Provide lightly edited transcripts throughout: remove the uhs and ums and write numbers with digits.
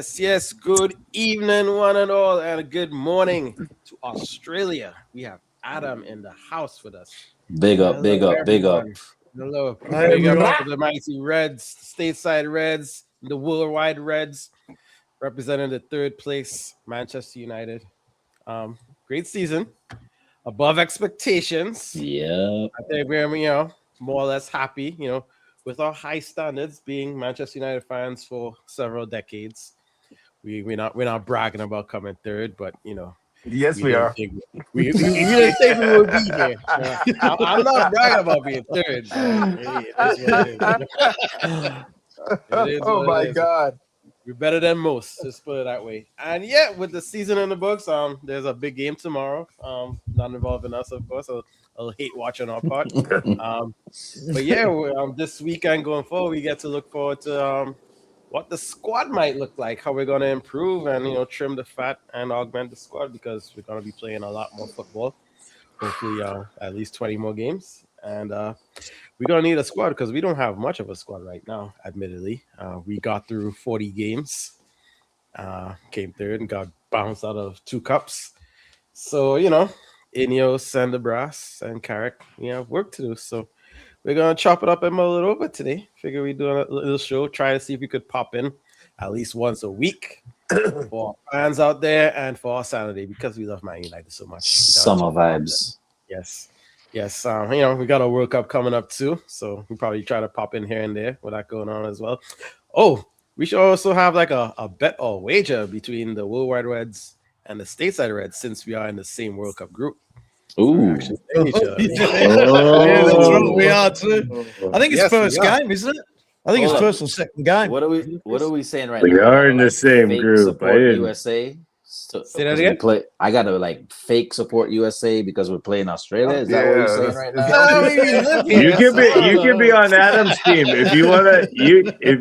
Yes. Good evening, one and all, and good morning to Australia. We have Adam in the house with us. Big up, Hello, big up, big up. everyone. Hello. I Big am up Ra- to the mighty Reds, stateside Reds, the worldwide Reds, representing the third place Manchester United. Um, Great season, above expectations. Yeah. I think we're more or less happy. With our high standards, being Manchester United fans for several decades. We're not bragging about coming third, but Yes, we we didn't are. think we didn't think we would be here. I'm not bragging about being third, but hey, it is what it is. It is Oh what my it is. God. We're better than most. Let's put it that way. And yeah, with the season in the books, there's a big game tomorrow. Not involving us, of course. I'll hate watching our part. But yeah, this weekend going forward, we get to look forward to what the squad might look like, how we're going to improve and trim the fat and augment the squad because we're going to be playing a lot more football. Hopefully, at least 20 more games, and we're going to need a squad because we don't have much of a squad right now. Admittedly, we got through 40 games, came third, and got bounced out of 2 cups. So Ineos and the Brass and Carrick, we have work to do. So we're gonna chop it up and mull it over today. Figure we do a little show, try to see if we could pop in at least once a week for our fans out there and for our sanity because we love Man United so much. Summer vibes. Yes. We got a World Cup coming up too, so we probably try to pop in here and there with that going on as well. Oh, we should also have like a bet or wager between the Worldwide Reds and the Stateside Reds since we are in the same World Cup group. Ooh. Actually, playing each other. Yeah, that's right. We are too. I think it's Yes, we first are. game, isn't it? I think it's Hold up. first or second game. What are we saying right We now? are in the Like, same fake group. Support I didn't- USA. Say that again? I gotta like fake support USA because we're playing Australia. Is that what you're saying right now? No, we live here. You can be on Adam's team if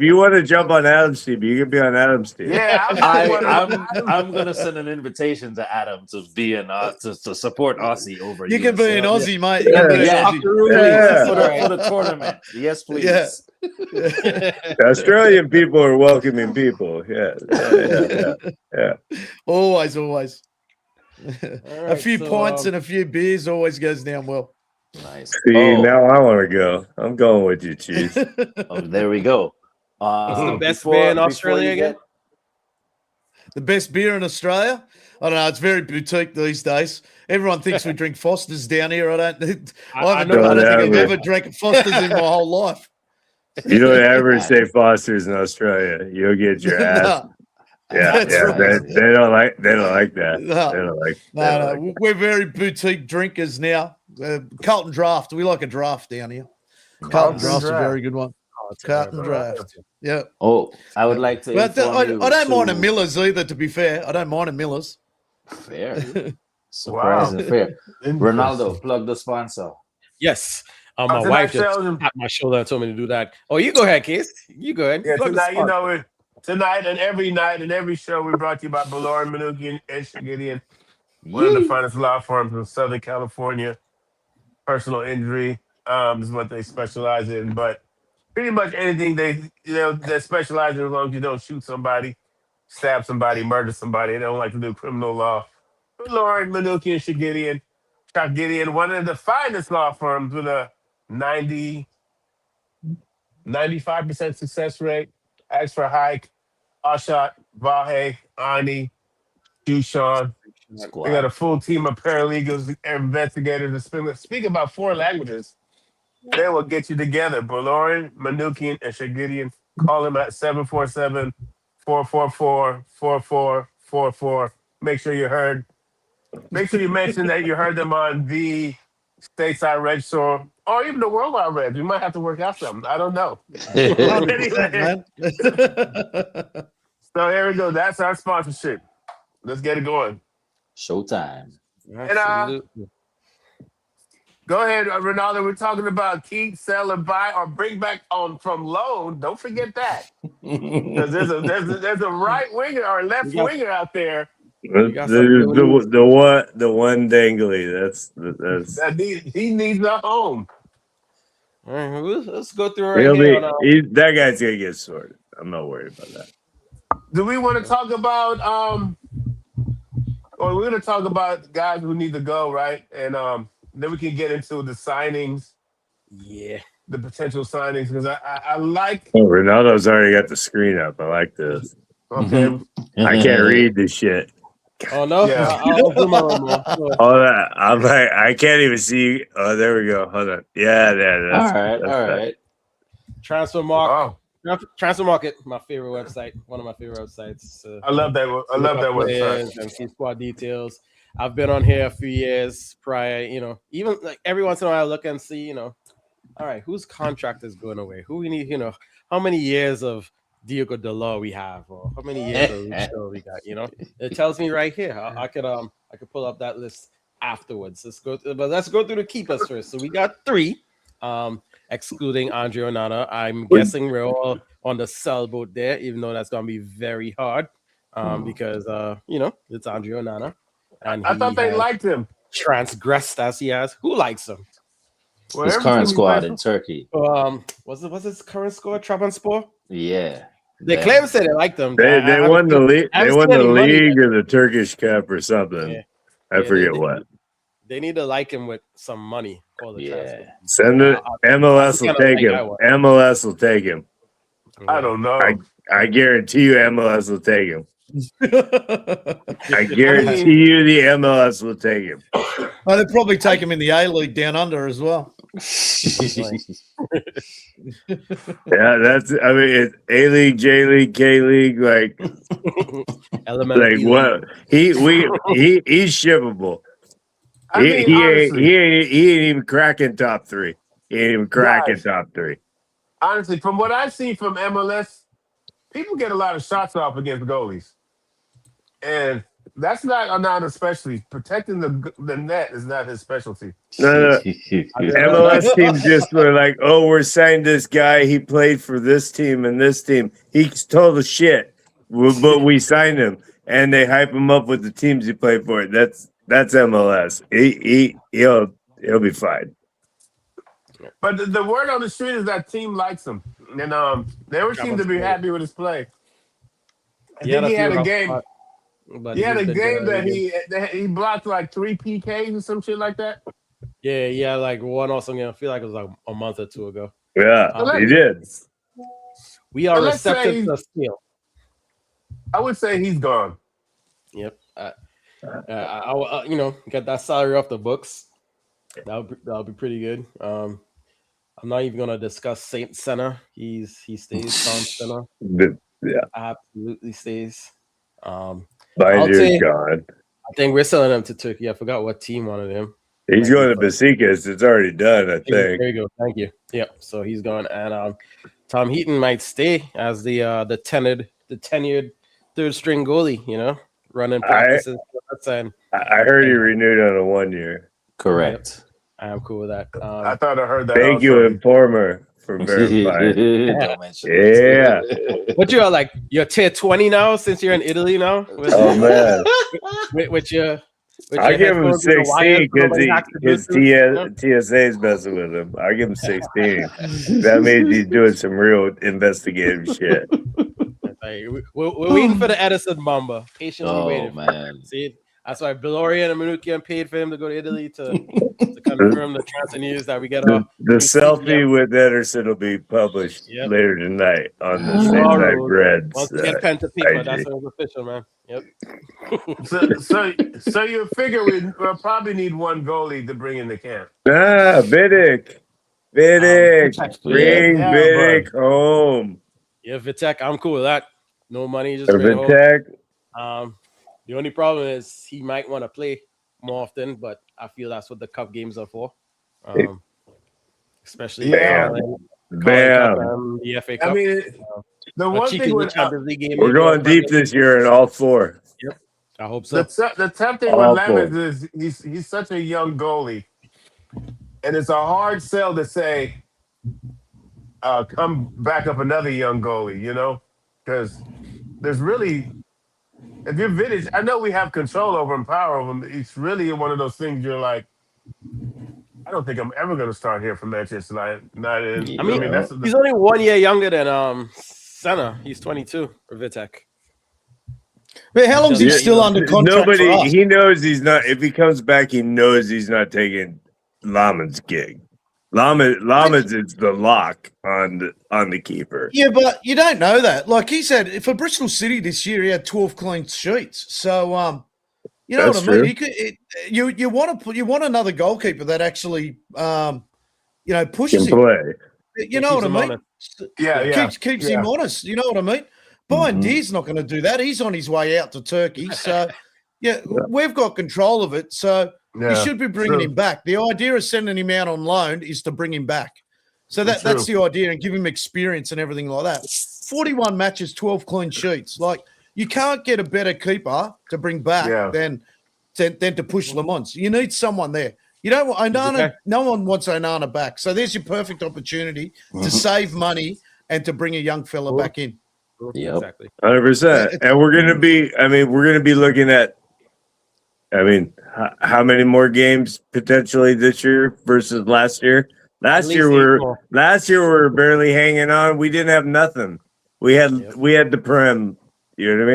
you wanna jump on Adam's team. You can be on Adam's team. Yeah, I'm gonna send an invitation to Adam to be in to support Aussie over. you can be an USA. Aussie, mate. You can be an Yeah. Aussie. Yeah. For the tournament. Yes, please. Yeah. The Australian people are welcoming people. Yeah. Always. A Alright, few so, pints and a few beers always goes down well. Nice. See, now I want to go. I'm going with you, Chief. Oh, there we go. What's the best beer in Australia again? The best beer in Australia? I don't know. It's very boutique these days. Everyone thinks we drink Foster's down here. I don't think I've ever drank Foster's in my whole life. You don't ever say Foster's in Australia. You'll get your ass. That's Yeah. right. They don't like that. No. They don't like. No, we're very boutique drinkers now. Carlton Draft. We like a draft down here. Carlton Draft's a very good one. Carlton Draft. Yeah. Oh, I would like to. But inform you I don't mind to- a Miller's either, to be fair. I don't mind a Miller's. Fair. Surprising fair. Ronaldo, plug the sponsor. Yes. My wife just tapped my shoulder and told me to do that. Oh, you go ahead, Case. You go ahead. Yeah, Plug the tonight, spot. tonight and every show we brought to you by Ballard, Manukian, and Shagidian, one of the finest law firms in Southern California. Personal injury is what they specialize in, but pretty much anything they specialize in as long as you don't shoot somebody, stab somebody, murder somebody. They don't like to do criminal law. Ballard, Manukian, Shagidian, one of the finest law firms with a 95% success rate. Ask for Hike, Ashat, Vahe, Ani, Dushan. We got a full team of paralegals, investigators that speak about 4 languages. They will get you together. Baloran, Manukian, and Shagidian. Call them at 747-444-4444. Make sure you heard. Make sure you mention that you heard them on the Stateside Red Store or even the Worldwide Reds. We might have to work out something. I don't know. Anyway, so here we go. That's our sponsorship. Let's get it going. Showtime. Absolutely. Go ahead, Ronaldo. We're talking about keep, sell, and buy, or bring back on from loan. Don't forget that, because there's a right winger or left winger out there The one dangly. That's that he needs a home. All right, let's go through he'll right here. that guy's gonna get sorted. I'm not worried about that. Do we want to talk about or we're going to talk about guys who need to go, right? And then we can get into the signings, Yeah. the potential signings, because I like. Oh, Ronaldo's already got the screen up. I like this. Okay, I can't read this shit. Oh no. Yeah. I'll zoom out more. All that I'm like, I can't even see. Oh, there we go. Hold on. Yeah, there. All That's right, that's all that. right. Transfer Market, my favorite website, one of my favorite websites. I love that. I love that website. And see squad details. I've been on here a few years prior, even like every once in a while I look and see, all right, whose contract is going away? Who we need, how many years of Diogo Dalot we have, or how many years of Lucho we got, It tells me right here. I could pull up that list afterwards. Let's go through the keepers first. So we got 3. Excluding Andre Onana. I'm guessing we're all on the sell boat there, even though that's gonna be very hard. Because it's Andre Onana. And I thought they liked him. Transgressed as he has. Who likes him? Well, His every current team he squad plays in Turkey. What's his current score? Trabzonspor? Yeah. They claim to say they liked him. They won the league. They won the league or the Turkish Cup or something. Yeah. I forget what. They need to like him with some money. Yeah. Send it. MLS will take him. MLS will take him. I don't know. I guarantee you, MLS will take him. I guarantee you, the MLS will take him. Oh, they'll probably take him in the A-League down under as well. Yeah, that's. I mean, it's A-League, J-League, K-League, like what? He's shippable. He ain't even cracking top 3. He ain't even cracking top 3. Honestly, from what I've seen from MLS, people get a lot of shots off against goalies, and that's not especially protecting the net is not his specialty. No. MLS teams just were like, oh, we're signing this guy. He played for this team and this team. He's total shit, but we signed him, and they hype him up with the teams he played for. That's MLS. He'll be fine. But the word on the street is that team likes him, and they were seem to be happy with his play. I think he had a game. He had a game that he blocked like 3 PKs or some shit like that. Yeah, like one or something. I feel like it was like a month or 2 ago. Yeah, he did. We are receptive to steal. I would say he's gone. Yep. I get that salary off the books. That'll be pretty good. I'm not even gonna discuss Saint Senna. He stays. Senna. Yeah, absolutely stays. God. I think we're selling him to Turkey. I forgot what team wanted him. He's going to Besiktas. It's already done, I think. There you go. Thank you. Yep. So he's gone, and Tom Heaton might stay as the tenured third string goalie. Running practices. I heard he renewed on a 1 year. Correct. I'm cool with that. I thought I heard that. Thank you, Informer, for verifying. Don't mention Yeah. What you are like? You're tier 20 now since you're in Italy now. Oh man. with your I give him 16 because TSA's messing with him. I give him 16. That means he's doing some real investigative shit. We're waiting for the Edison Mamba. Patiently waiting. Man. See, that's why Belorian and Manukian paid for him to go to Italy to confirm the transfer news that we get off. The selfie with Ederson will be published later tonight on the Stateside Reds. Once we get pen to paper, that's when it's official, man. Yep. So you figure we'll probably need one goalie to bring in the camp. Vidic. Bring Vidic home. Yeah, Vitek, I'm cool with that. No money, just bring home. The only problem is he might want to play more often, but I feel that's what the cup games are for. Especially the FA Cup. I mean, the one thing with we're going deep this year in all 4. Yep, I hope so. The tough thing with Lemons is he's such a young goalie, and it's a hard sell to say, come back up another young goalie, because there's really. If you're Vidic, I know we have control over him, power over him. It's really one of those things you're like, I don't think I'm ever going to start here for Manchester United. He's only 1 year younger than Senna. He's 22 for Vitek. But how long is he Yeah, still under contract for us? He knows he's not. If he comes back, he knows he's not taking Laman's gig. Laman's is the lock on the keeper. Yeah, but you don't know that. Like he said, for Bristol City this year, he had 12 clean sheets. So, you know That's what I mean. true. He could, you want another goalkeeper that actually, pushes Can him. play. You know what I Keeps him mean? Yeah, Keeps him honest. You know what I mean? Brian Deer's not going to do that. He's on his way out to Turkey. So, we've got control of it. So we should be bringing him back. The idea of sending him out on loan is to bring him back. So that's the idea, and give him experience and everything like that. 41 matches, 12 clean sheets. Like, you can't get a better keeper to bring back than to push Lamont. You need someone there. You don't want Onana. No one wants Onana back. So there's your perfect opportunity to save money and to bring a young fella back in. Yep. Exactly. 100%. And we're gonna be looking at. How many more games potentially this year versus last year? Last year we were barely hanging on. We didn't have nothing. We had the Prem. You know what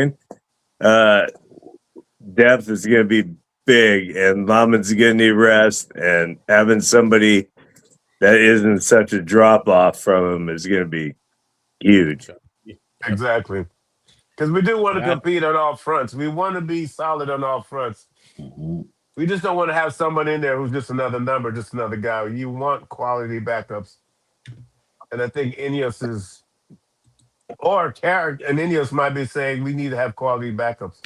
I mean? Depth is gonna be big, and Laman's gonna need rest, and having somebody that isn't such a drop off from him is gonna be huge. Exactly. Because we do want to compete on all fronts. We want to be solid on all fronts. We just don't want to have someone in there who's just another number, just another guy. You want quality backups. And I think Ineos is, or Carrick and Ineos might be saying we need to have quality backups.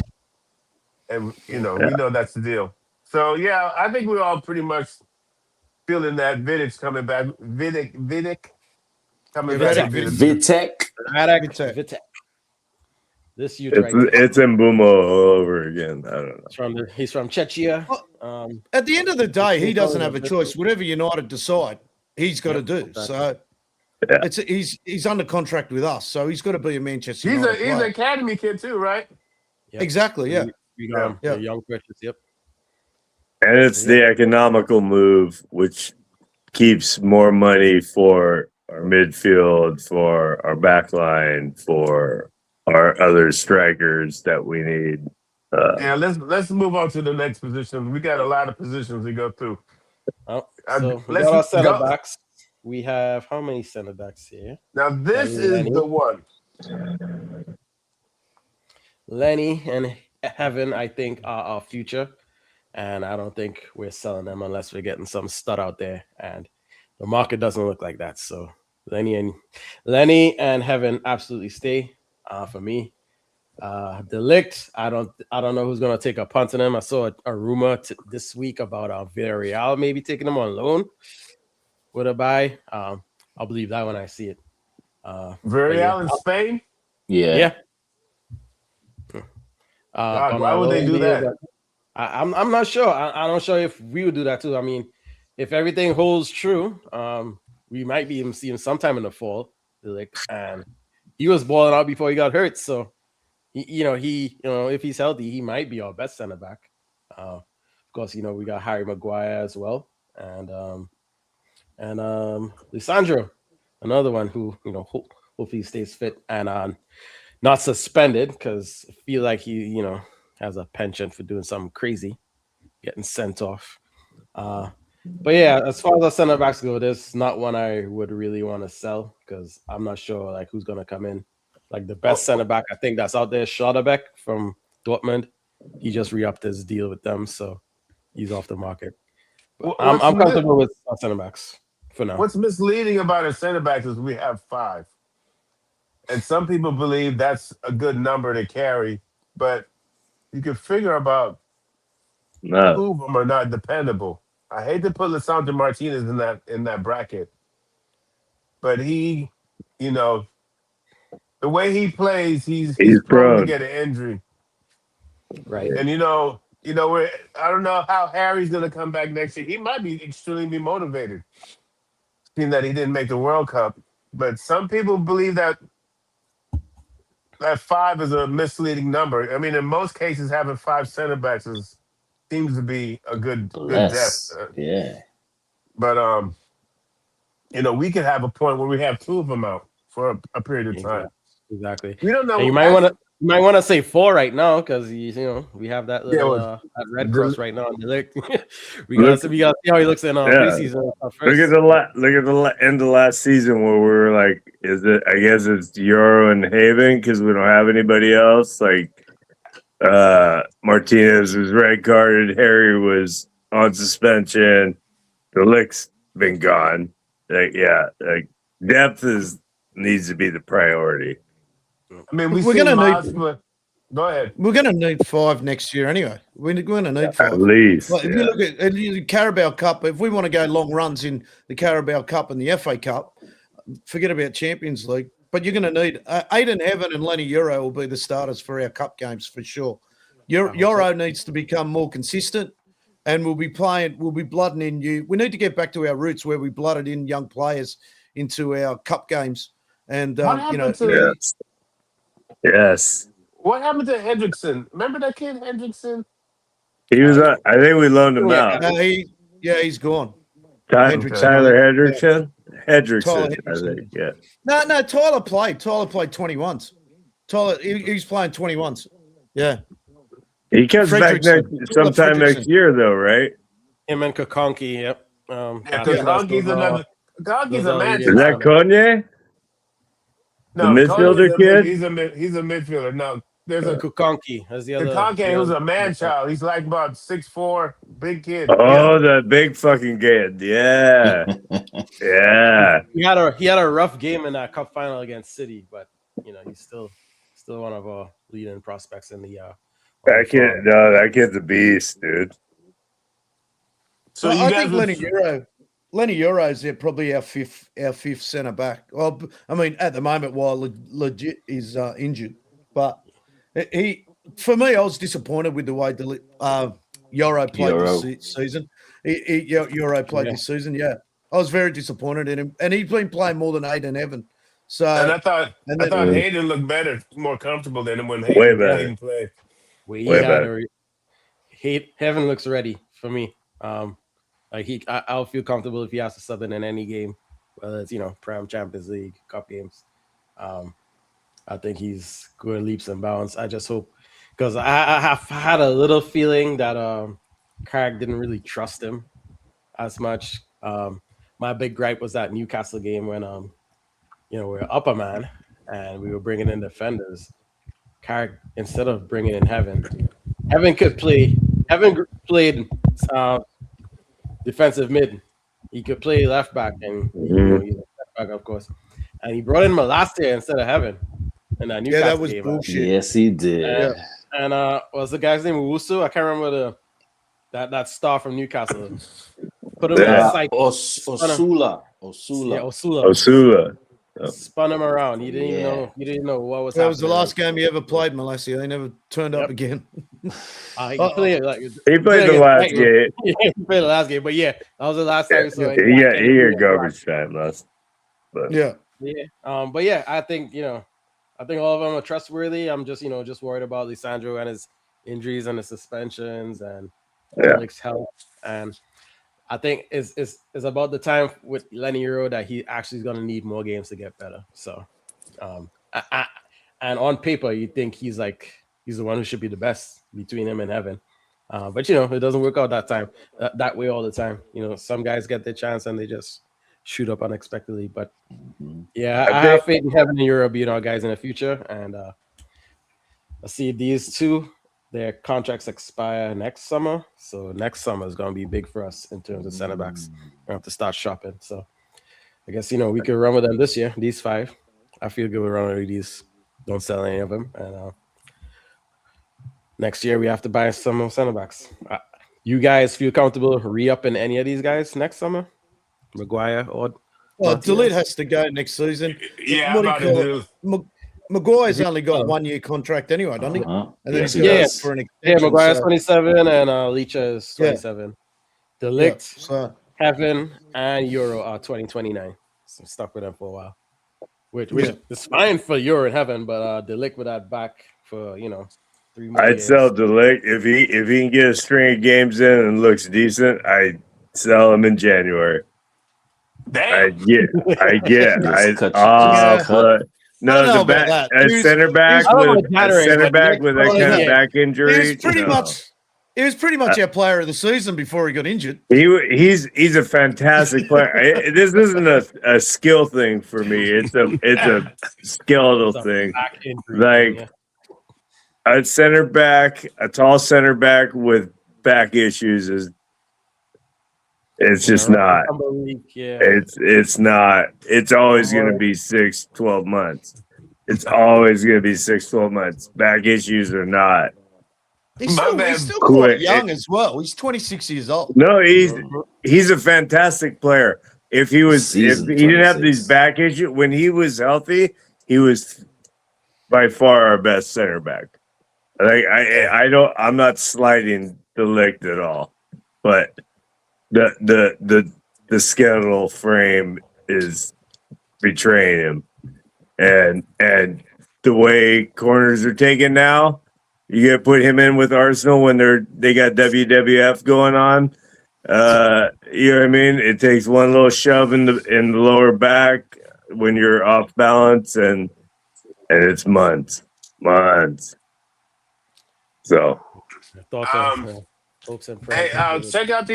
And, we know that's the deal. So, I think we're all pretty much feeling that Vidic's coming back. Vidic coming back. Vitek. This youth It's Mbeumo all over again. I don't know. He's from Czechia. At the end of the day, he doesn't have a choice. Whatever United decide, he's got to do. So he's under contract with us, so he's got to be a Manchester United He's an academy kid too, right? Yep. Exactly, yeah. Young precious, yep. And it's the economical move, which keeps more money for our midfield, for our back line, for our other strikers that we need. Let's move on to the next position. We got a lot of positions to go through. So we got our center backs. We have how many center backs here? Now this is the one. Lenny and Heaven, I think, are our future. And I don't think we're selling them unless we're getting some stud out there. And the market doesn't look like that. So Lenny and Heaven absolutely stay for me. Delict, I don't know who's gonna take a punt on him. I saw a rumor this week about Villarreal maybe taking him on loan with a buy. I'll believe that when I see it. Villarreal in Spain? Yeah. Why would they do that? I'm not sure. I'm not sure if we would do that too. I mean, if everything holds true, we might be even seeing sometime in the fall. And he was balling out before he got hurt, so if he's healthy, he might be our best center back. Of course, we got Harry Maguire as well, and Lisandro, another one who hopefully stays fit and not suspended, because I feel like he has a penchant for doing something crazy, getting sent off. But yeah, as far as our center backs go, there's not one I would really want to sell, because I'm not sure who's gonna come in. The best center back I think that's out there, Schlotterbeck from Dortmund. He just re-upped his deal with them, so he's off the market. I'm comfortable with our center backs for now. What's misleading about our center backs is we have 5. And some people believe that's a good number to carry, but you can figure about 2 of them are not dependable. I hate to put Lisandro Martinez in that bracket, but he, the way he plays, he's prone to get an injury. Right. And I don't know how Harry's gonna come back next year. He might be extremely motivated, seeing that he didn't make the World Cup. But some people believe that 5 is a misleading number. I mean, in most cases, having 5 center backs seems to be a good depth. But we could have a point where we have 2 of them out for a period of time. Exactly. We don't know. And you might want to. You might want to say 4 right now because we have that little well, that red the- cross right now. We gotta see how he looks in preseason first. Look at the end of last season where we were like, is it? I guess it's Euro and Haven because we don't have anybody else. Like Martinez was red carded. Harry was on suspension. The lick's been gone. Like depth needs to be the priority. I mean, We're gonna Miles, need- but go ahead. We're going to need 5 next year anyway. We're going to need 5. At least. Well, if you look at the Carabao Cup, if we want to go long runs in the Carabao Cup and the FA Cup, forget about Champions League. But you're going to need Aiden Heaven and Lenny Euro will be the starters for our cup games for sure. Euro needs to become more consistent, and we'll be blooding in you. We need to get back to our roots where we blooded in young players into our cup games. And What happened to Yes. what happened to Hendrickson? Remember that kid Hendrickson? He was on. I think we loaned him out. he's gone. Tyler Hendrickson. Tyler I think. Yeah. No, Tyler played. Tyler played 21s. Tyler, he's playing 21s. Yeah. He comes back sometime next year, though, right? Him and Kokonki, yep. Kokonki's another. Kokonki's a man. Is that Kanye? No, the midfielder kid? He's a midfielder. No, there's a Kukonki as the other. Kokonki who's a man child. He's like about 6'4", big kid. Oh, the big fucking kid. Yeah. Yeah. He had a rough game in that cup final against City, but he's still one of our leading prospects in the that kid's a beast, dude. So I think Lenny Euro is probably our fifth centre back. Well, I mean, at the moment, while legit is injured, but for me, I was disappointed with the way Euro played this season. Euro played this season. Yeah, I was very disappointed in him, and he's been playing more than Aiden Evan. So, and I thought Hayden looked better, more comfortable than him when Hayden played. Way better. Heaven looks ready for me. I'll feel comfortable if he has to sub in any game, whether it's Prem, Champions League, Cup games. I think he's going leaps and bounds. I just hope, because I have had a little feeling that Craig didn't really trust him as much. My big gripe was that Newcastle game when we were up a man and we were bringing in defenders. Craig, instead of bringing in Heaven could play. Heaven played defensive mid. He could play left back, and he's a left back, of course. And he brought in Malaste instead of Heaven. And that Newcastle that was game. bullshit. Yes, he did. And what's the guy's name? Owusu? I can't remember that star from Newcastle. Put him in the side. Osula. Yeah, Osula. Spun him around. He didn't know what was happening. That was the last game he ever played, Malasia. He never turned up again. He played the last game. Yeah, he played the last game, but yeah, that was the last time. So he got garbage time last. But yeah. But yeah, I think all of them are trustworthy. I'm just worried about Lisandro and his injuries and the suspensions and Alex health. And I think it's about the time with Lenny Euro that he actually is going to need more games to get better. So, and on paper, you think he's the one who should be the best between him and Heaven. But it doesn't work out that way all the time. Some guys get their chance and they just shoot up unexpectedly. But yeah, I have faith in Heaven and Euro being our guys in the future. And I see these two. Their contracts expire next summer, so next summer is going to be big for us in terms of center backs. We have to start shopping. So I guess we could run with them this year. These 5, I feel good with running with these. Don't sell any of them, and next year we have to buy some center backs. You guys feel comfortable re-upping any of these guys next summer? Maguire or Delete has to go next season. Yeah, I'm about to do. Maguire's only got 1 year contract anyway, doesn't he? Uh-huh. And then Yes. for an extension. Yeah, Maguire's 27 and Licha is 27. Delict, Heaven, and Euro are 2029. So I'm stuck with them for a while. Which is fine for Euro and Heaven, but Delict with that back for 3 more I'd games. sell Delict if he can get a string of games in and looks decent. I'd sell him in January. Damn. don't know the about back, that. a He was- center back I don't know with about January, a center but back next with a one, kind of yeah. back He injury. was pretty No. much. He was pretty much our player of the season before he got injured. He's a fantastic player. This isn't a skill thing for me. It's a skeletal It's a thing. back injury Like thing, a center back, a tall center back with back issues is it's just not. Yeah. It's not. It's always going to be 6-12 months. It's always going to be 6-12 months. Back issues or not. He's My still, man, he's still quick. quite young as well. He's 26 years old. No, he's a fantastic player. If he Season didn't have 26. these back issues, when he was healthy, he was by far our best center back. Like I'm not sliding the lick at all, but the skeletal frame is betraying him, and the way corners are taken now, you got to put him in with Arsenal when they got WWF going on. You know what I mean? It takes one little shove in the lower back when you're off balance, and it's months. So Thoughts and hopes and prayers. Hey, check out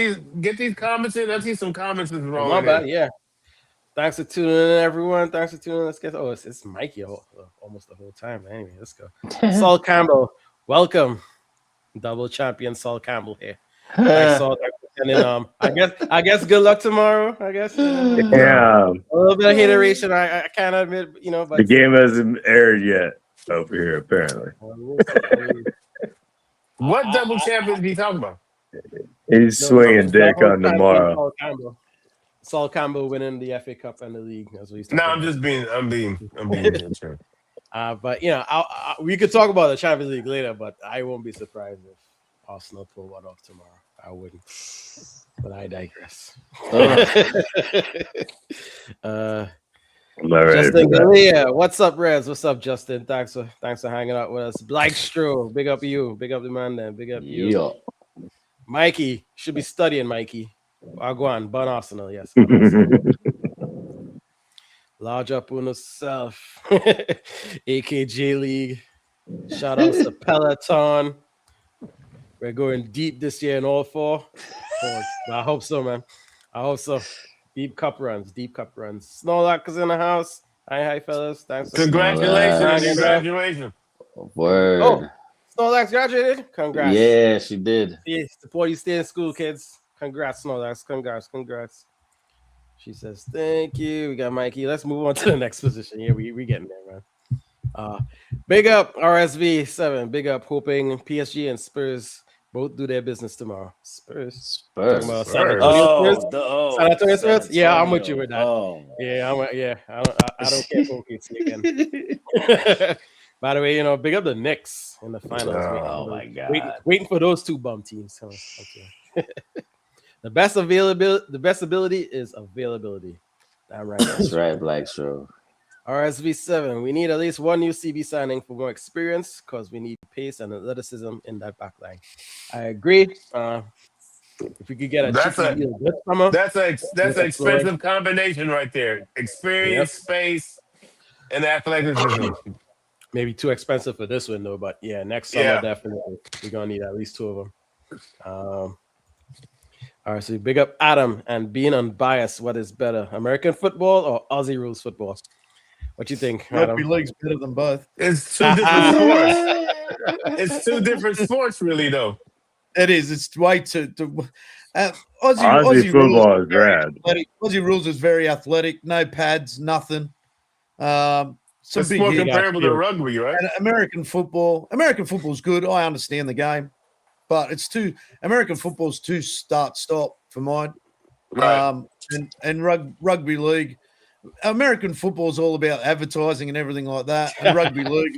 get these comments in. I see some comments is wrong. My bad, yeah. Thanks for tuning in, everyone. Thanks for tuning in. Let's get. Oh, it's Mikey almost the whole time. Anyway, let's go. Saul Campbell, welcome. Double champion Saul Campbell here. Thanks, Saul. Thanks for sending, I guess good luck tomorrow. I guess. yeah, A little bit of hateration. I can't admit, but the game hasn't aired yet over here, apparently. What double champion is he talking about? He's swinging dick on tomorrow. Saul Campbell winning the FA Cup and the league. That's what he's talking No, about. I'm being sure. But we could talk about the Champions League later. But I won't be surprised if Arsenal pull one off tomorrow. I wouldn't. But I digress. I'm not ready Justin for that. Galea, what's up, Reds? What's up, Justin? Thanks for hanging out with us. Black Stro, big up you, big up the man, then big up you. Yeah. Mikey should be studying, Mikey. Agwan, Bun Arsenal, yes. Large up on yourself. AKJ League. Shout out to Peloton. We're going deep this year in all four. I hope so, man. I hope so. Deep cup runs. Snorlax is in the house. Hi, fellas. Thanks. Congratulations. Word. Oh, Snorlax graduated? Congrats. Yeah, she did. Yeah, support you stay in school, kids. Congrats, Snorlax. Congrats. She says, thank you. We got Mikey. Let's move on to the next position. Yeah, we getting there, man. Big up RSV7. Big up, hoping PSG and Spurs both do their business tomorrow. Spurs. Talking about San Antonio Spurs? San Antonio Spurs? Yeah, I'm with you with that. Oh. Yeah, I don't care for OKC again. By the way, big up the Knicks in the finals. Oh my God. Waiting for those two bum teams. Okay. The best ability is availability. Damn right. That's right, Black Show. RSV7. We need at least one new CB signing for more experience because we need pace and athleticism in that back line. I agree. If we could get That's an expensive combination right there. Experience, space, and athleticism. Maybe too expensive for this one though, but yeah, next summer definitely we're gonna need at least two of them. All right, so big up Adam and being unbiased. What is better, American football or Aussie rules football? What you think, Adam? Rugby league's better than both. It's two different sports. It's two different sports, really, though. It is. It's way too. Aussie football is rad. Aussie rules is very athletic. No pads, nothing. It's more comparable to rugby, right? And American football is good. I understand the game, but American football's too start-stop for mine. Right. And rugby league, American football is all about advertising and everything like that. And rugby league,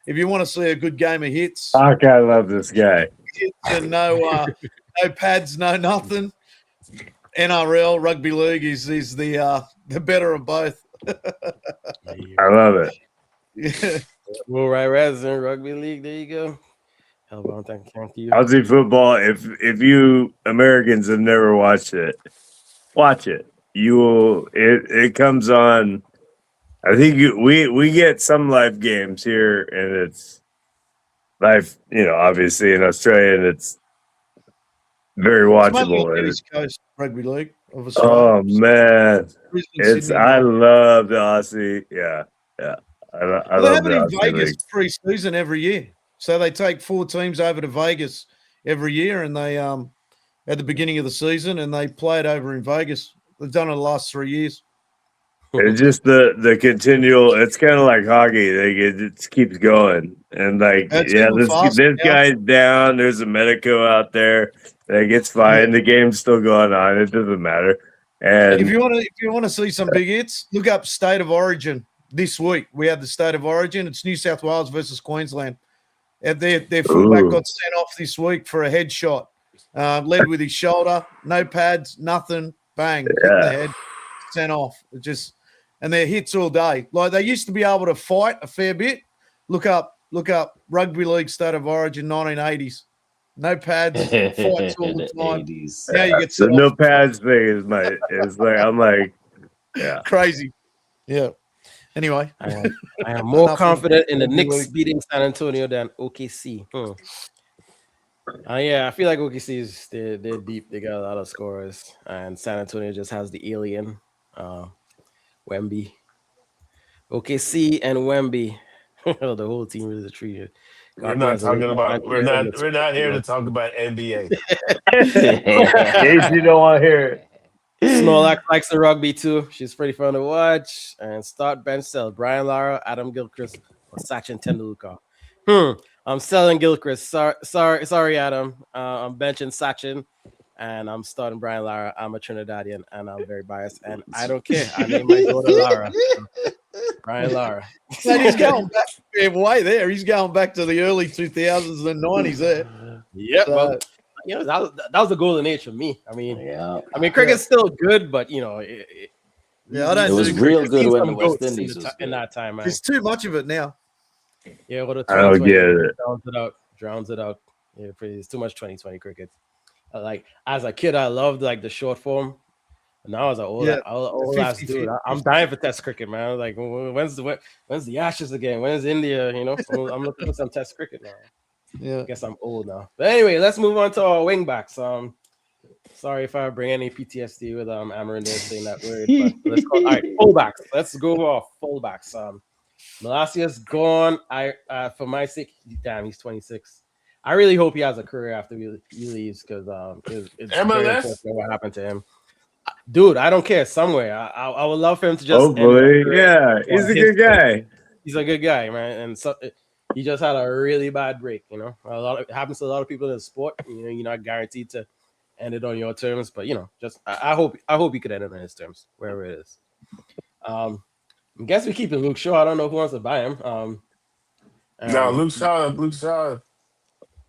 if you want to see a good game of hits, I love this guy. And no pads, no nothing. NRL rugby league is the better of both. I love it. Yeah. Well, right, Reds in rugby league. There you go. Hell, thank you. Aussie football. If you Americans have never watched it, watch it. You will. It comes on I think we get some live games here, and it's live. Obviously in Australia, and it's very It's mainly watchable. on the And East Coast Rugby League of Australia. oh man, Brisbane, Sydney, I Melbourne. love the Aussie. Yeah. I Well, they love have the it in Aussie Vegas league. pre-season every year. So they take 4 teams over to Vegas every year, and they at the beginning of the season, and they play it over in Vegas. They've done it the last 3 years. It's just the continual. It's kind of like hockey. It just keeps going, and like It's yeah, even this faster now. guy's down. There's a medico out there that gets fine. The game's still going on. It doesn't matter. And If you want to see some big hits, look up State of Origin this week. We have the State of Origin. It's New South Wales versus Queensland. And their fullback Ooh. got sent off this week for a headshot. Led with his shoulder, no pads, nothing. Bang, hit in the head, sent off. And they're hits all day. Like they used to be able to fight a fair bit. Look up Rugby League State of Origin 1980s. No pads, fights all the time. 80s. Now you get the sent no off. pads thing is like I'm like yeah. Crazy. Yeah. Anyway, I am more Enough confident in the of- Knicks beating San Antonio than OKC. Yeah, I feel like OKC is they're deep. They got a lot of scorers, and San Antonio just has the alien, Wemby. OKC and Wemby, the whole team is a trio. We're not talking about. We're not here to talk about NBA. In case you don't want to hear it. Snorlax likes the rugby too. She's pretty fun to watch. And start bench sell Brian Lara, Adam Gilchrist, or Sachin Tendulkar. I'm selling Gilchrist. Sorry, Adam. I'm benching Sachin, and I'm starting Brian Lara. I'm a Trinidadian, and I'm very biased, and I don't care. I named my daughter Lara. Brian Lara. man, he's going back way there. He's going back to the early 2000s and 90s there. Yeah, So- well, that was the golden age for me. I mean, Yeah. cricket's still good, but Yeah, I It don't was do real cricket. good seen when some the West goats Indies was in good. that time, man. There's too much of it now. Yeah, well, the I don't 2020 get it. drowns it out. Yeah, it's too much 2020 cricket. Like as a kid, I loved like the short form. Now as an old, Yeah, old ass 50, dude, I'm dying for Test cricket, man. Like when's the Ashes again? When's India? I'm looking for some Test cricket now. Yeah. I guess I'm old now. But anyway, let's move on to our wing backs. Sorry if I bring any PTSD with Amarinder saying that word. But let's go. All right, fullbacks. Let's go off fullbacks. Malasia's gone. For my sake, damn, he's 26. I really hope he has a career after he leaves because it's very MLS? unfortunate what happened to him. Dude, I don't care. Somewhere, I would love for him to just. end his Hopefully, career yeah, he's on a his good guy. He's a good guy, man, and so he just had a really bad break. It happens to a lot of people in the sport. You're not guaranteed to end it on your terms, but just I hope he could end it on his terms, wherever it is. I guess we keep Luke Shaw. I don't know who wants to buy him. No, Luke Shaw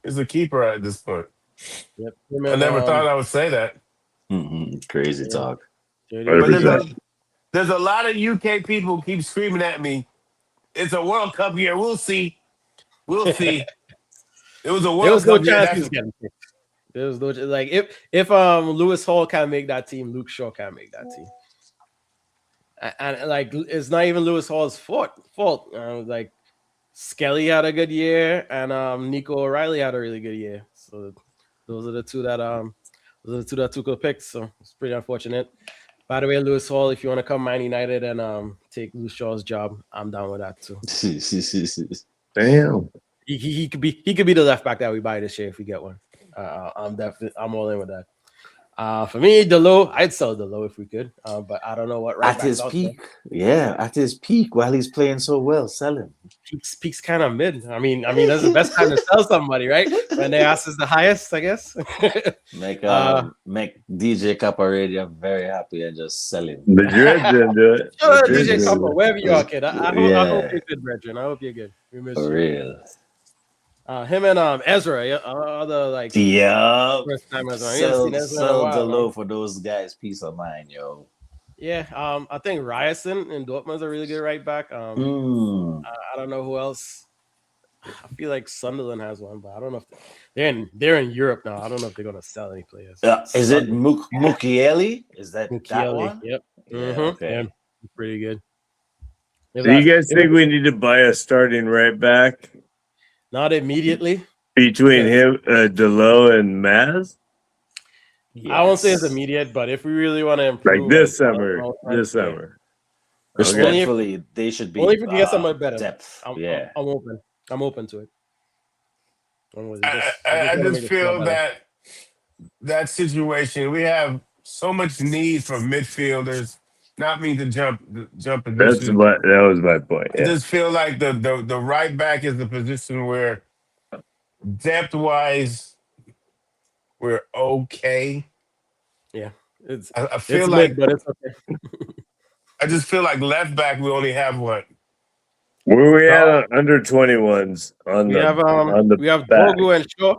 is a keeper at this point. Yep. I never thought I would say that. Crazy Yeah. talk. But 100%. there's a lot of UK people who keep screaming at me. It's a World Cup year. We'll see. We'll see. It was a There World was no Cup year. chance he was getting picked. There was no like if Lewis Hall can't make that team, Luke Shaw can't make that team. And like it's not even Lewis Hall's fault. Like Skelly had a good year, and Nico O'Reilly had a really good year. So those are the two that took a pick. So it's pretty unfortunate. By the way, Lewis Hall, if you want to come Man United and take Luke Shaw's job, I'm down with that too. Damn. He could be the left back that we buy this year if we get one. I'm all in with that. For me, Delo, I'd sell Delo if we could, but I don't know what right At his backs out peak, at his peak, while he's playing so well, sell him. there. Peak's kind of mid. I mean that's the best time to sell somebody, right? When their ass is the highest, I guess. Make DJ Caparedia very happy and just sell him. The Dreads didn't do it. Sure, The Dreads DJ didn't do Copper, it. wherever you are, kid. I hope you're good, brethren. I hope you're good. We miss For you. real. Him and Ezra, other like Yeah. first timers. I haven't seen Ezra in a Sell while, the man. low for those guys. Peace of mind, yo. Yeah, I think Ryerson in Dortmund's a really good right back. I don't know who else. I feel like Sunderland has one, but I don't know if they're in Europe now. I don't know if they're gonna sell any players. Is it Mukiele? Is that Mukiele, one? yep. Yeah, Mhm. okay. Yeah, pretty good. If Do you that- guys if think we need to buy a starting right back not immediately? between Yeah. him, Delo, and Maz? I won't say it's Yes. immediate, but if we really want to Like improve, this like, summer. This yeah. summer. Respectfully, they should be Only if we can get somebody better. depth. I'm Yeah. open. I'm open to it. I'm with it. I wanna just make it feel better. that situation. We have so much need for midfielders. Not mean to jump That positions. was my point. I just feel like the right back is the position where depth wise we're okay. Yeah, it's I feel it's like mid, but it's okay. I just feel like left back we only have what. Where we at on under 21s on We the have on the we have back? Dorgu and Shaw.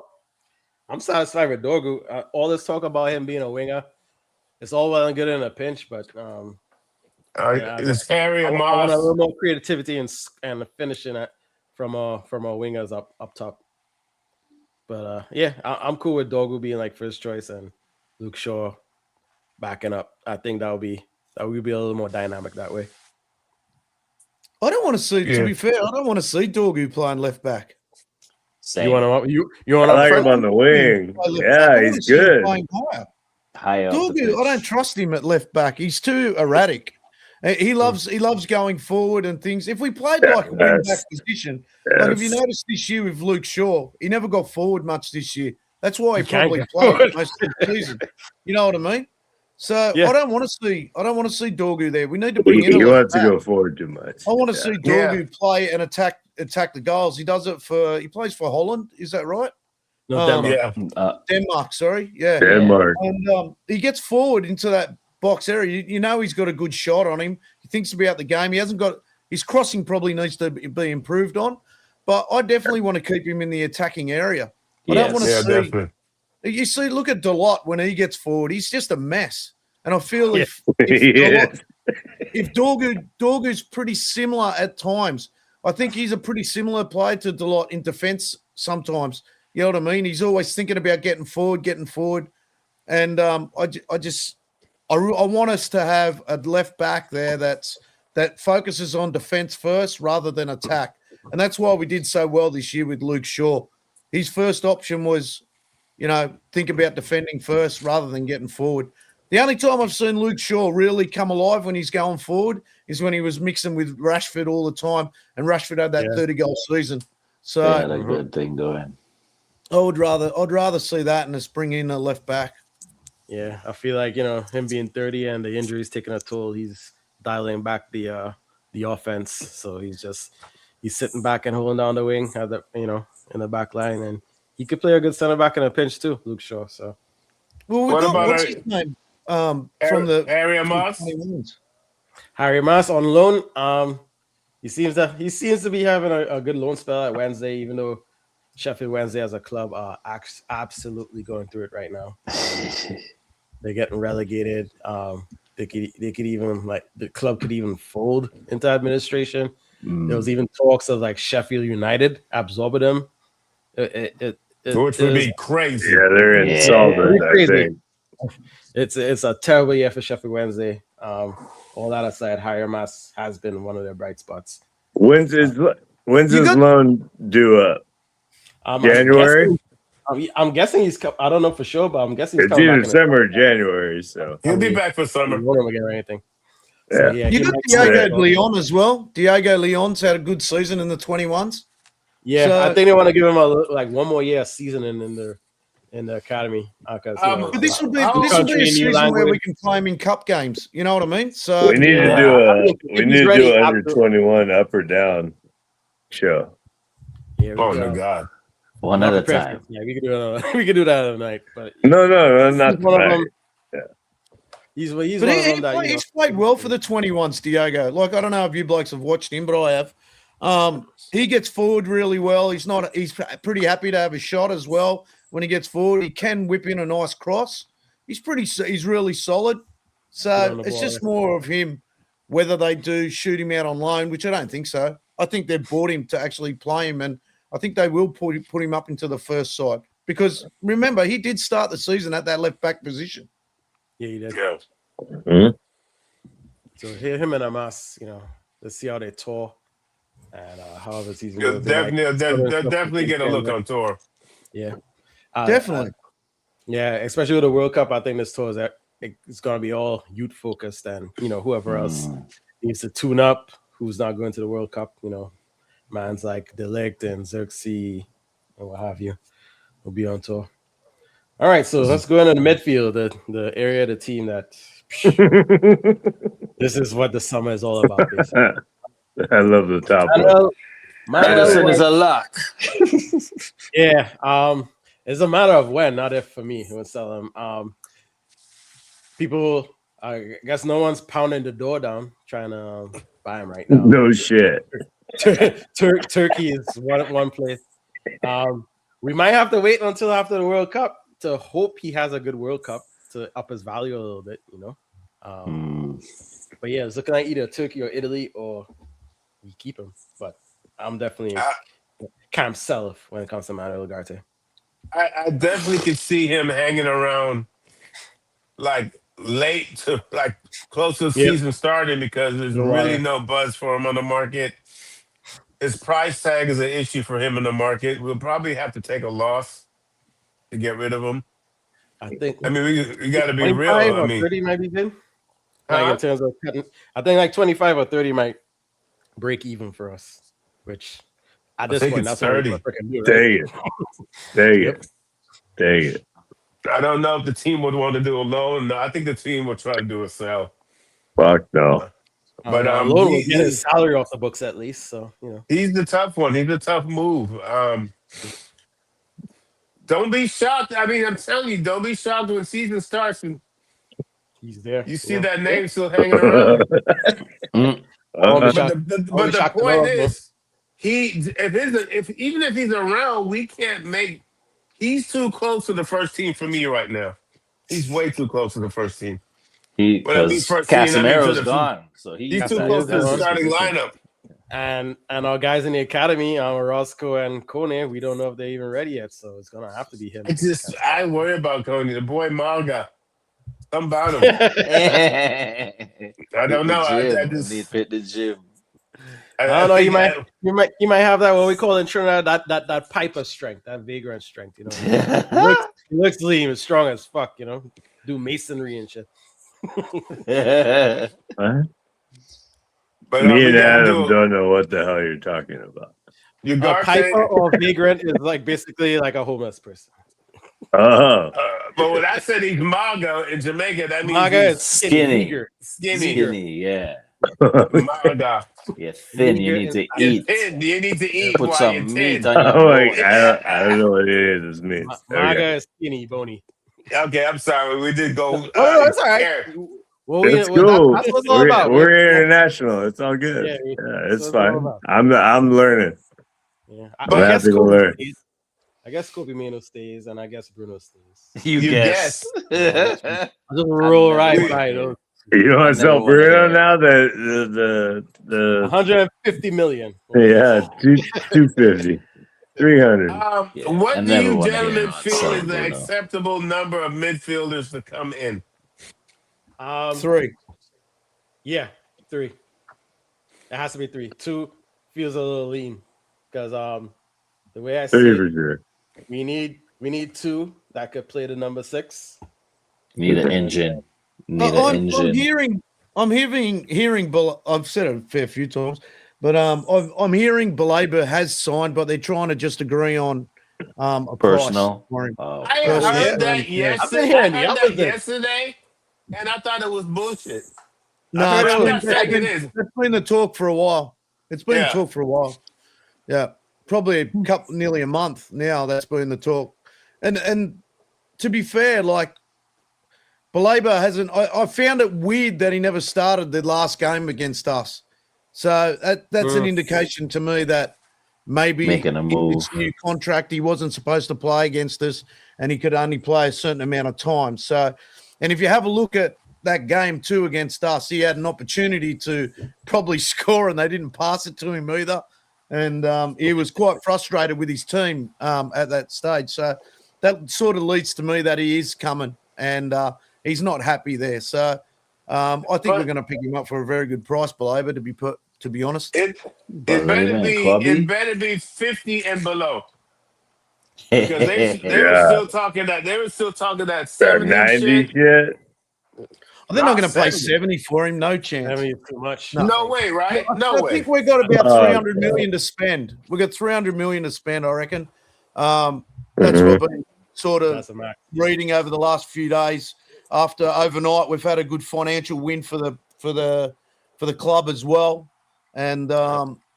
I'm satisfied with Dorgu. All this talk about him being a winger, it's all well and good in a pinch, but yeah, It's Harry I and want a Moss. little more creativity and finishing it from our wingers up top. But yeah, I'm cool with Dorgu being like first choice and Luke Shaw backing up. I think that would be a little more dynamic that way. I don't want to see. Yeah. To be fair, I don't want to see Dorgu playing left back. Same. You want to you want I like front? him on the wing. Play left Yeah, back. I wanna he's see him good. playing higher. High up the Dorgu, I don't pitch. trust him at left back. He's too erratic. He loves going forward and things. If we played like a wing back position, like if you Yes. notice this year with Luke Shaw, he never got forward much this year. That's why he He can't probably get played forward. most of the season. You know what I mean? So Yeah. I don't want to see Dorgu there. We need to bring He, in he a left wants to back. go forward too much. I want to Yeah. see Dorgu play and attack the goals. He does it he plays for Holland. Is that right? No, Denmark. Yeah. Denmark, sorry. Yeah. Denmark. And he gets forward into that box area. You know he's got a good shot on him. He thinks about the game. He hasn't got his crossing probably needs to be improved on. But I definitely want to keep him in the attacking area. I don't want to Yeah, see. definitely. You see, look at Delot when he gets forward. He's just a mess. And I feel Yeah. if Dorgu's pretty similar at times. I think he's a pretty similar player to Delot in defense sometimes. You know what I mean? He's always thinking about getting forward. And I want us to have a left back there that focuses on defense first rather than attack. And that's why we did so well this year with Luke Shaw. His first option was, think about defending first rather than getting forward. The only time I've seen Luke Shaw really come alive when he's going forward is when he was mixing with Rashford all the time, and Rashford had that 30-goal season. So They had a good thing going. I would rather see that and us bring in a left back. Yeah, I feel like him being 30 and the injuries taking a toll. He's dialing back the offense, so he's sitting back and holding down the wing at the in the back line, and he could play a good center back in a pinch too, Luke Shaw. So Well, we What got about what's our- his name from the Harry and Moss. 21s. Harry Maas on loan. He seems to be having a good loan spell at Wednesday, even though Sheffield Wednesday as a club are absolutely going through it right now. They're getting relegated. They could even the club could even fold into administration. There was even talks of like Sheffield United absorbing them. Which would be crazy. Yeah, they're insolvent, I Crazy. think. It's a terrible year for Sheffield Wednesday. All that aside, Harry Maas has been one of their bright spots. When's his got- loan due up? January? I'm guessing he's. I don't know for sure, but I'm guessing he's It's coming either back. December or January. So He'll be back for summer. Him again or anything. Yeah. yeah, You he got might- Diego Leon as well. Diego Leon's had a good season in the 21s. Yeah, So- I think they want to give him one more year seasoning in the academy. But this will be Country, a new season where language. we can play him in cup games. You know what I mean? So we need Yeah. to do I think we he's need to ready do an after- under 21 up or down show. Yeah, Oh my God. One at a time. Yeah, we could do it. We could do that at night. But No, not he's one of tonight. them. He's one But of them that he's played well for the 21s, Diego. Like, I don't know if you blokes have watched him, but I have. He gets forward really well. He's pretty happy to have a shot as well when he gets forward. He can whip in a nice cross. He's really solid. Good So on the it's ball, just yeah. more of him, whether they do shoot him out on loan, which I don't think so. I think they've bought him to actually play him, and I think they will put him up into the first side. Because remember, he did start the season at that left back position. Yeah, he did. Yeah. So him and Amas, Let's see how they tour and how the season They'll goes. They might they'll definitely get a look on tour. Yeah, Definitely. yeah, especially with the World Cup. I think this tour is it's going to be all youth focused, and whoever else needs to tune up, who's not going to the World Cup. Man's like De Ligt and Xerxes and what have you will be on tour. All right, so let's go into the midfield, the area of the team that this is what the summer is all about. Basically. I love the top one. Madison is a lock. Yeah, it's a matter of when, not if for me. Who would sell him? People, I guess no one's pounding the door down trying to buy him right now. No shit. Turkey is one place. We might have to wait until after the World Cup to hope he has a good World Cup to up his value a little bit, But yeah, it's looking like either Turkey or Italy, or we keep him. But I'm definitely can't sell when it comes to Manuel Ugarte. I definitely could see him hanging around like late to like close to the season starting, because there's really no buzz for him on the market. His price tag is an issue for him in the market. We'll probably have to take a loss to get rid of him. I think. I mean, we got to be real. 25 I or mean, 30 might be good. Like in terms of cutting, I think like 25 or 30 might break even for us. Which at this point, that's 30. What we're do, right? Dang it. I don't know if the team would want to do a loan. No, I think the team would try to do a sell. Fuck no. But loan will get his salary off the books at least. So he's the tough one. He's a tough move. Don't be shocked. I mean, I'm telling you, don't be shocked when season starts and he's there. You see that name still hanging around. But the point is, even if he's around, we can't make. He's too close to the first team for me right now. He's way too close to the first team. Because Casemiro's gone, so he's too close to the starting lineup. And our guys in the academy, Roscoe and Kone, we don't know if they're even ready yet, so it's gonna have to be him. I worry about Kone, the boy Malga. Something about him. I don't know. I just need to hit the gym. I don't know. You might have that what we call in Trinidad that piper strength, that vagrant strength. He looks lean, and strong as fuck. Do masonry and shit. But me and Adam don't know what the hell you're talking about. A piper or vagrant is like basically like a homeless person. But when I said he's Maga in Jamaica, that means Maga is skinny. Yeah. Maga. You're thin. You need to eat. You need to eat. Put some meat on your I don't know what it means. Maga is skinny, bony. Okay, I'm sorry. We did go. That's all right. Well, it's cool. That's what it's all about. We're international. It's all good. Yeah, it's fine. I'm learning. Yeah. I'm happy to learn. I guess Kobe Mino stays, and I guess Bruno stays. You guess. I'll just roll right by those. You want to sell Bruno now? The 150 million. Yeah, 250. 300. What do you gentlemen feel is the acceptable number of midfielders to come in? 3. Yeah, 3. It has to be 3. 2 feels a little lean because the way I see it, we need 2 that could play the number 6. Need an engine. I'm hearing. I've said it a fair few times, but I'm hearing Baleba has signed, but they're trying to just agree on a personal. Price. I heard that yesterday, and I thought it was bullshit. No, it's been the talk for a while. It's been the talk for a while. Yeah, probably nearly a month now. That's been the talk, and to be fair, like. Baleba hasn't. I found it weird that he never started the last game against us. So that's an indication to me that maybe making a move. In his new contract he wasn't supposed to play against us, and he could only play a certain amount of time. So, and if you have a look at that game too against us, he had an opportunity to probably score, and they didn't pass it to him either. And he was quite frustrated with his team at that stage. So that sort of leads to me that he is coming, and he's not happy there. So I think we're going to pick him up for a very good price, Baleba, to be to be honest. It Ballerina Clubby? better be 50 and below. Because they were Yeah. still talking that That 70 90 shit. shit. I think I'm going to pay 70. 70 for him. No chance. I mean, too much. No. No way, right? No I way. think we've got about Oh, 300 million to spend. We've got 300 million to spend, I reckon. That's what I've been sort of That's a max. reading over the last few days. After overnight, we've had a good financial win for the club as well, and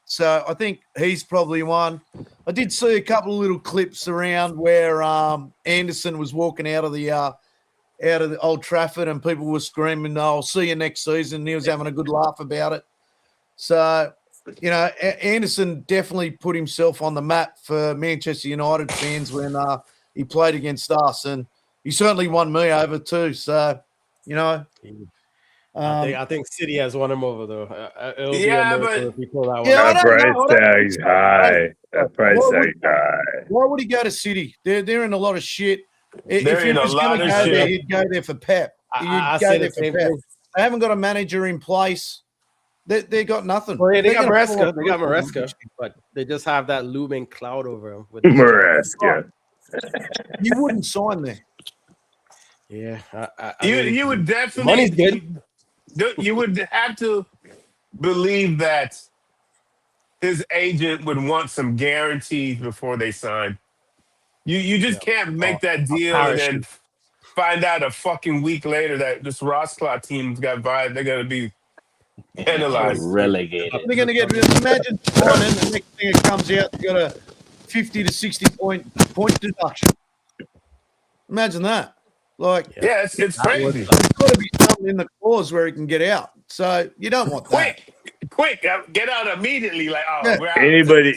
so I think he's probably one. I did see a couple of little clips around where Anderson was walking out of the Old Trafford, and people were screaming, "I'll see you next season." And he was having a good laugh about it. So, you know, Anderson definitely put himself on the map for Manchester United fans when he played against us, and he certainly won me over too. So, you know, I think City has won him over though. It'll be a Yeah, miracle but if he pull that one. Yeah, I out. That don't know. price tag's high. That price tag's high. why would he go to City? They're in a lot of shit. If They're he in a was going lot to of go there, shit. he'd go there for Pep. I He'd say go the there for same Pep. thing. They haven't got a manager in place. They got nothing. Well, yeah, they They're got gonna pull Maresca. off They got Brooklyn. Maresca, but they just have that looming cloud over him. With the Maresca. You wouldn't sign there. Yeah, I You mean, you would the money's definitely good. you would have to believe that his agent would want some guarantees before they sign. You just can't make that deal and then parachute. find out a fucking week later that this Rossclaw team's got vibe. They're gonna be penalized. Relegated. They're going to get. Imagine signing. The next thing it comes out, you got a 50 to 60 point deduction. Imagine that. Like, Yeah, it's crazy. there's got to be something in the clause where he can get out. So you don't want that. Quick, get out immediately. Like, oh, Yeah. we're out.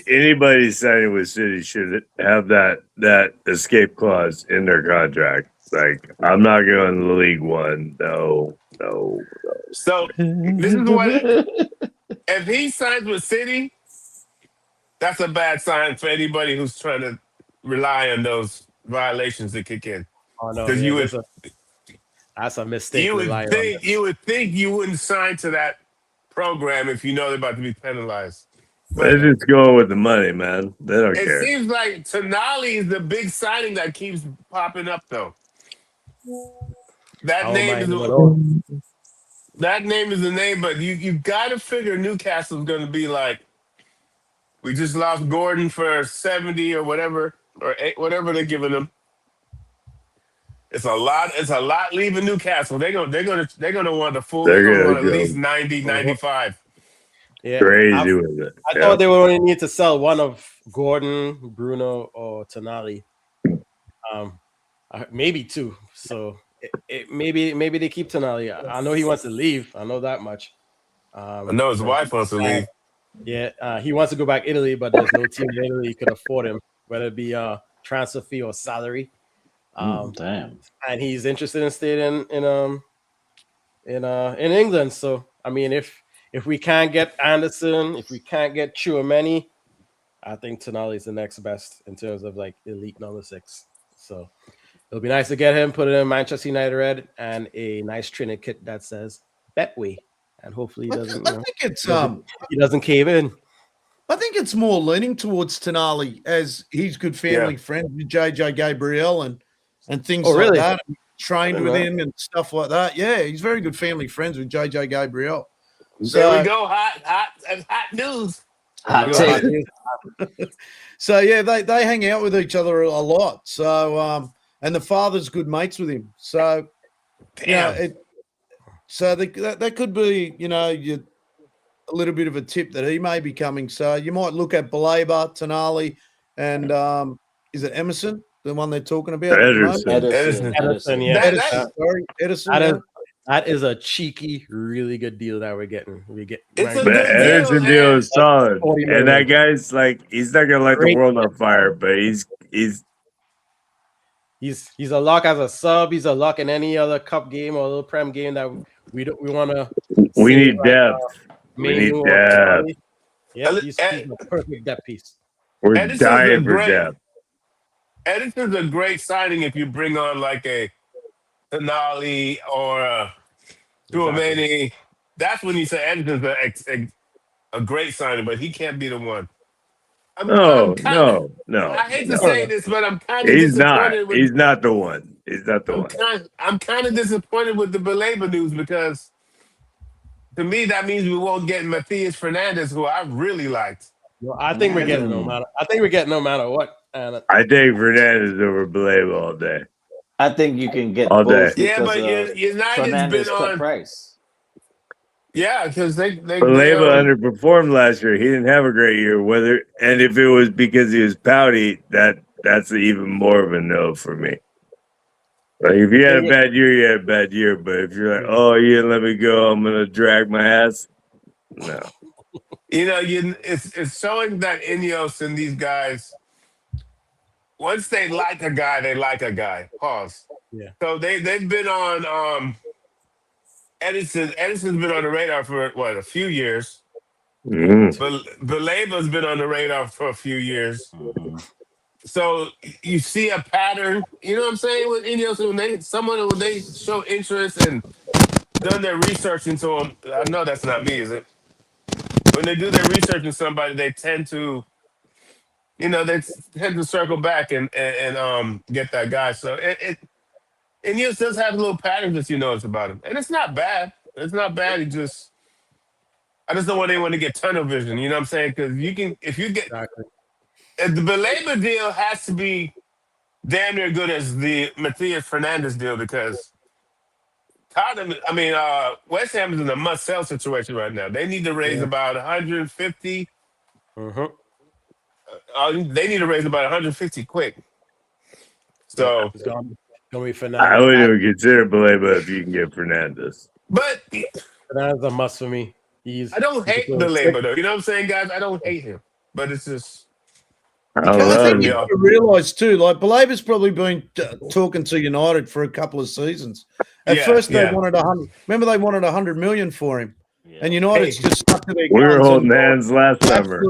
Anybody signing with City should have that escape clause in their contract. Like, I'm not going to League One. No. So this is what if he signs with City, that's a bad sign for anybody who's trying to rely on those violations to kick in. Oh no, Because yeah, that's a mistake. you would relying on think that. you would think you wouldn't sign to that program if you know they're about to be penalized. They're just going with the money, man. They don't It care. seems like Tonali is the big signing that keeps popping up, though. That I don't name mind is him at all. that name is the name, but you got to figure Newcastle's going to be like, we just lost Gordon for 70 or whatever, or whatever they're giving him. It's a lot. It's a lot leaving Newcastle. They're gonna want the full. They're gonna want at least 90, 95. Yeah, Crazy with it. I thought they would only need to sell one of Gordon, Bruno, or Tonali. Maybe two. So maybe they keep Tonali. I know he wants to leave. I know that much. I know his wife wants to leave. Yeah, he wants to go back Italy, but there's no team in Italy could afford him, whether it be transfer fee or salary. Damn. And he's interested in staying in England. So I mean, if we can't get Anderson, if we can't get Tchouaméni, I think Tonali is the next best in terms of like elite number 6. So it'll be nice to get him, put it in Manchester United red, and a nice trinket kit that says Betway, and hopefully he doesn't. I think it's he doesn't cave in. I think it's more leaning towards Tonali as he's good family friends with JJ Gabriel and things like really? that. Trained with know. him and stuff like that. Yeah, he's very good family friends with JJ Gabriel. There we go. Hot news. Hot take. So yeah, they hang out with each other a lot. So and the father's good mates with him. So Damn. that could be, you know, a little bit of a tip that he may be coming. So you might look at Baleba, Tonali, and is it Emerson, the one they're talking about? Edison, yeah. Edison. That is a cheeky, really good deal that we're getting. It's a But good Edison deal, deal is solid, 40 and million. that guy's like, he's not gonna light the Great. world on fire, but he's He's a lock as a sub. He's a lock in any other cup game or a little prem game that we want to. we need depth. We need depth. Yeah, he's a perfect depth piece. We're Edison's dying for great. depth. Edison's a great signing if you bring on like a Tonali or a Tchouaméni. That's when you say Edison's a great signing, but he can't be the one. I'm No, kinda, no, I hate to no. say this, but I'm kind of He's not. disappointed with. He's not the one. He's not the one. I'm kind of disappointed with the Belabor news because to me that means we won't get Matthias Fernandez, who I really liked. Well, I think we're getting no matter. I think we're getting no matter what. And I take Fernandez over Belabor all day. I think you can get All both day. Yeah, because but United's Fernandez been cut on. price. Yeah, because they Belabor underperformed last year. He didn't have a great year. And if it was because he was pouty, that's even more of a no for me. Like if you had a bad year, you had a bad year. But if you're like, oh, you didn't let me go, I'm gonna drag my ass. No. it's showing that Ineos and these guys, once they like a guy, they like a guy. Pause. Yeah. So they've been on Edison. Edison's been on the radar for a few years. Mm. But Belabor's been on the radar for a few years. So you see a pattern, you know what I'm saying, with Ineos, when they show interest and done their research into them. I know that's not me, is it? When they do their research in somebody, they tend to, circle back and get that guy. So Ineos does have little patterns that you notice about him, and it's not bad. It's not bad. I just don't want anyone to get tunnel vision. You know what I'm saying? Because if you get. exactly. The Belabor deal has to be damn near good as the Matthias Fernandez deal because West Ham is in a must-sell situation right now. They need to raise about 150. They need to raise about 150 quick. So It's gonna be Fernandez. I wouldn't even consider Belabor if you can get Fernandez. But Fernandez is a must for me. I don't hate Belabor though. You know what I'm saying, guys? I don't hate him, but it's just. I think you got to realise too, like Belabor's probably been talking to United for a couple of seasons. At first, they wanted 100. Remember, they wanted 100 million for him, and United's just stuck to their guns. We were holding hands last summer.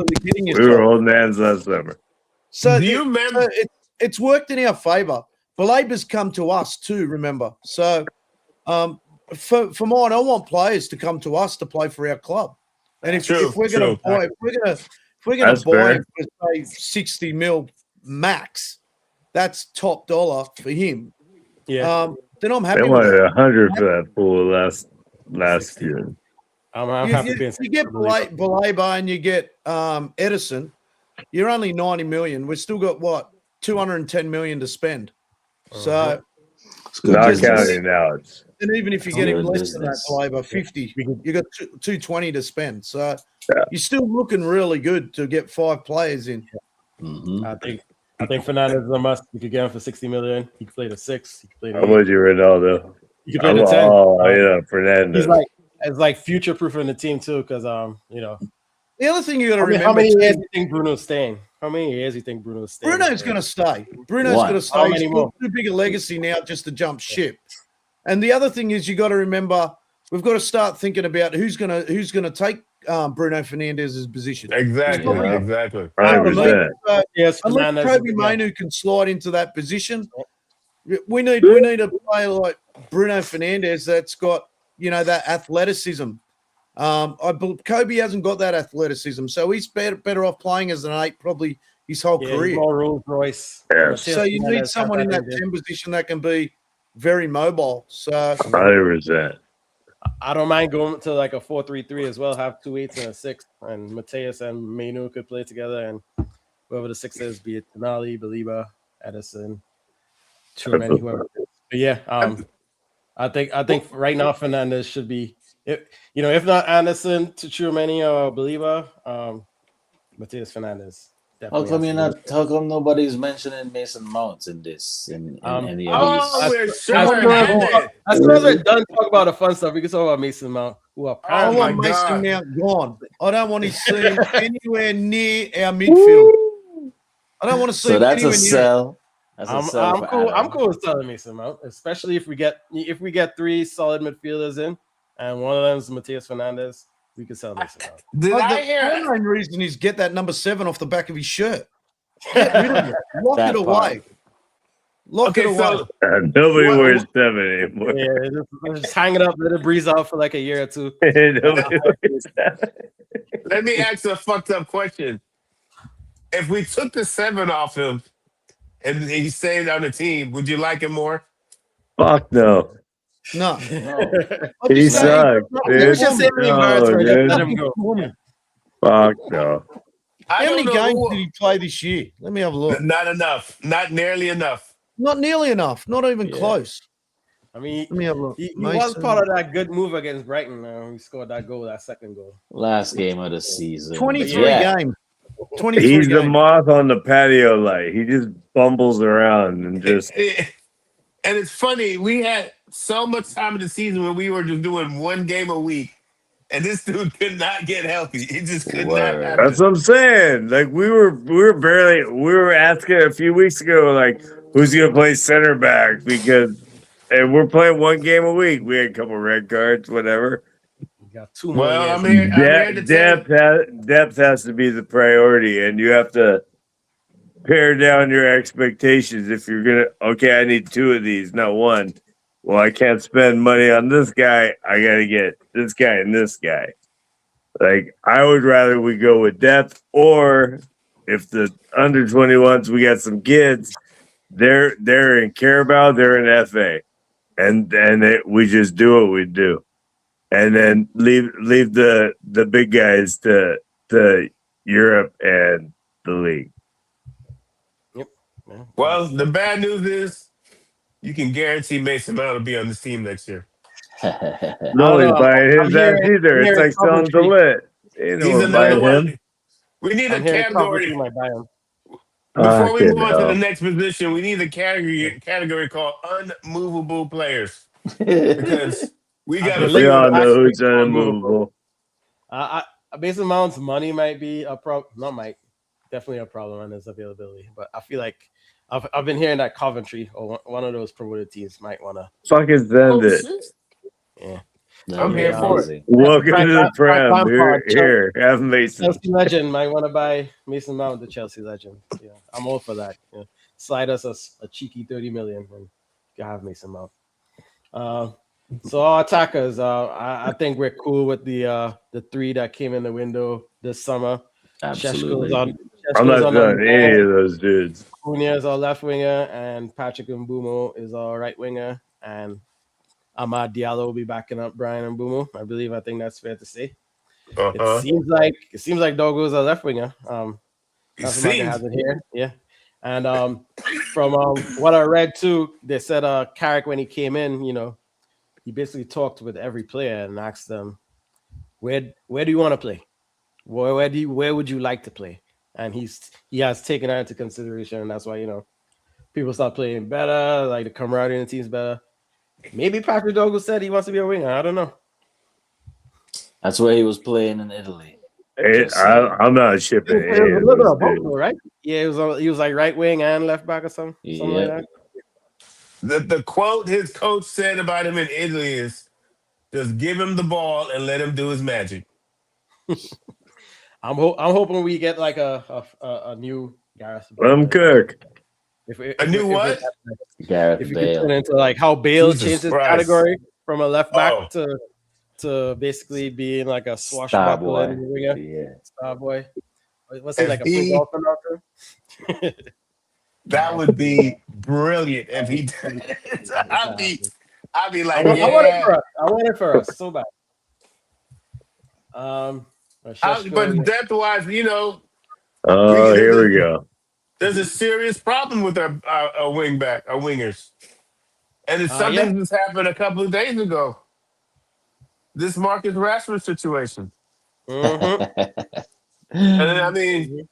So, do you remember? It's worked in our favour. Belabor's come to us too. Remember, so for mine, I want players to come to us to play for our club, and if we're going to buy, if we're going to buy him for say 60 mil max, that's top dollar for him. Yeah. Then I'm happy. They wanted 100 for that pool last year. I'm happy. You get Belabor and you get Edison. You're only 90 million. We've still got 210 million to spend. So not counting now. And even if you get him less than that, Belabor, 50, you got 220 to spend. So you're still looking really good to get 5 players in. I think Fernandez is a must. You could get him for 60 million. He could play the 6. He could play the How much you Ronaldo? He could play the 10. Oh, yeah, Fernandez. It's like future proof in the team too, because The other thing you got to remember. How many years do you think Bruno's staying? How many years do you think Bruno's staying? Bruno's going to stay. Bruno's going to stay. He's got too big a legacy now just to jump ship. And the other thing is you got to remember we've got to start thinking about who's going to take Bruno Fernandez's position. Exactly. 100%. Yes, unless Kobe Mainu can slide into that position, we need a player like Bruno Fernandez that's got that athleticism. Kobe hasn't got that athleticism, so he's better off playing as an 8 probably his whole career. More Rolls Royce. Yeah. So you need someone in that 10 position that can be very mobile. So 100%. I don't mind going to like a 4-3-3 as well. Have 2 8s and a 6, and Mateus and Mainu could play together, and whoever the 6 is, be it Denali, Belabor, Edison, Tchouameni, whoever. But yeah, I think right now Fernandez should be, if not Anderson to Tchouameni or Belabor, Matthias Fernandez. How come nobody's mentioning Mason Mounts in this? In any of these? As soon as we're done talking about the fun stuff, we can talk about Mason Mount, who apparently I want Mason Mount gone. I don't want to see him anywhere near our midfield. I don't want to see him that's anywhere a sell. I'm cool with selling Mason Mount, especially if we get 3 solid midfielders in, and one of them is Matthias Fernandez. We can sell Mason Mount. The main reason is get that number 7 off the back of his shirt. Get rid of it. Lock it away. Lock it away. Nobody wears 7 anymore. Yeah, just hang it up, let it breeze out for like a year or 2. Nobody wears 7. Let me ask a fucked up question. If we took the 7 off him and he stayed on the team, would you like him more? Fuck no. No. I'm He just saying, sucks, not dude. Let's just say we embarrassed No, her. dude. Let him go. woman. Fuck no. I How don't many know games who- did he play this year? Let me have a look. Not enough. Not nearly enough. Not nearly enough. Not even Yeah. close. I mean, Let me have a look. he was Mason. part of that good move against Brighton. He scored that goal, that second goal. Last game of the season. 23 Yeah. games. 23 He's the games. moth on the patio light. He just bumbles around and just. And it's funny, we had so much time in the season when we were just doing one game a week, and this dude could not get healthy. He just could Word. not. That's what I'm saying. Like we were asking a few weeks ago, like who's gonna play center back because, and we're playing one game a week. We had a couple red cards, whatever. He got 2 more Well, years. I'm here to tell Depth has to be the priority, and you have to pare down your expectations. If you're gonna, okay, I need 2 of these, not 1. Well, I can't spend money on this guy. I gotta get this guy and this guy. Like I would rather we go with depth, or if the under 21s, we got some kids. They're in Carabao, they're in FA, and we just do what we do, and then leave the big guys to Europe and the league. Well, the bad news is you can guarantee Mason Mount will be on this team next year. No, he's know. buying his I'm ass hearing- either. I'm It's like hearing selling the lit. You know, He's we're another buying one. him. We need a I'm hearing category. Coventry might buy him. Before we move on to Fucking the hell. next position, we need a category called unmovable players because we got to believe We figure all out. know who's Actually, unmovable. Mason Mount's money might be a problem. Not might, definitely a problem on his availability. But I feel like I've been hearing that Coventry or one of those promoted teams might want to. Fucking send it. Yeah. I'm here for it. Welcome Frank- to the Frank Prem. Lampard, Here, have Mason. Chelsea legend might want to buy Mason Mount, the Chelsea legend. Yeah, I'm all for that. Yeah. Slide us a cheeky 30 million and you can have Mason Mount. So our attackers, I think we're cool with the 3 that came in the window this summer. Absolutely. I'm not on done the any of those dudes. Cunha is our left winger, and Patrick Mbumo is our right winger, and Amad Diallo will be backing up Brian Mbumo. I think that's fair to say. Uh-huh. It seems like Dogo's a left winger. That's what Seems. has it here. Yeah. And from what I read too, they said Carrick, when he came in, he basically talked with every player and asked them, where do you want to play? Where would you like to play? And he has taken that into consideration, and that's why people start playing better, like the camaraderie in the team's better. Maybe Patrick Dogo said he wants to be a winger. I don't know. That's where he was playing in Italy. I'm not shipping It was any a of little bit those of both, dudes. though, right? Yeah, he was like right wing and left back or something like Yeah. that. The quote his coach said about him in Italy is, "Just give him the ball and let him do his magic." I'm hoping we get like a new Gareth. Let him cook. A new what? Gareth If you could turn Bale. into like how Bale Jesus changed his Christ. category from a left back Oh. to basically being like a Star swashbuckling boy. winger, Yeah. star boy. What's he If like a he- Prince Albert out there? That would be brilliant if he did. I'd be I like, want it yeah. for us. I want it for us so bad. But depth wise, Oh, here we go. there's a serious problem with our wingers. And it's something that's happened a couple of days ago. This Marcus Rashford situation. Mhm. And then, I mean,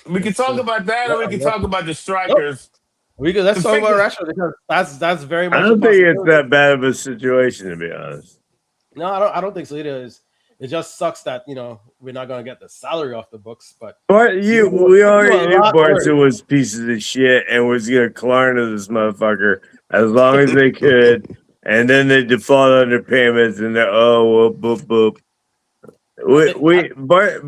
we can talk about that, or we can talk about the strikers. Let's The talk about figure- Rashford because that's very much. I don't a think it's possibility. that bad of a situation, to be honest. No, I don't think so either. It just sucks that we're not gonna get the salary off the books, but But we do already a knew lot Barca worse. was pieces of shit and was gonna Klarna this motherfucker as long as they could, and then they default on their payments and they're boop boop.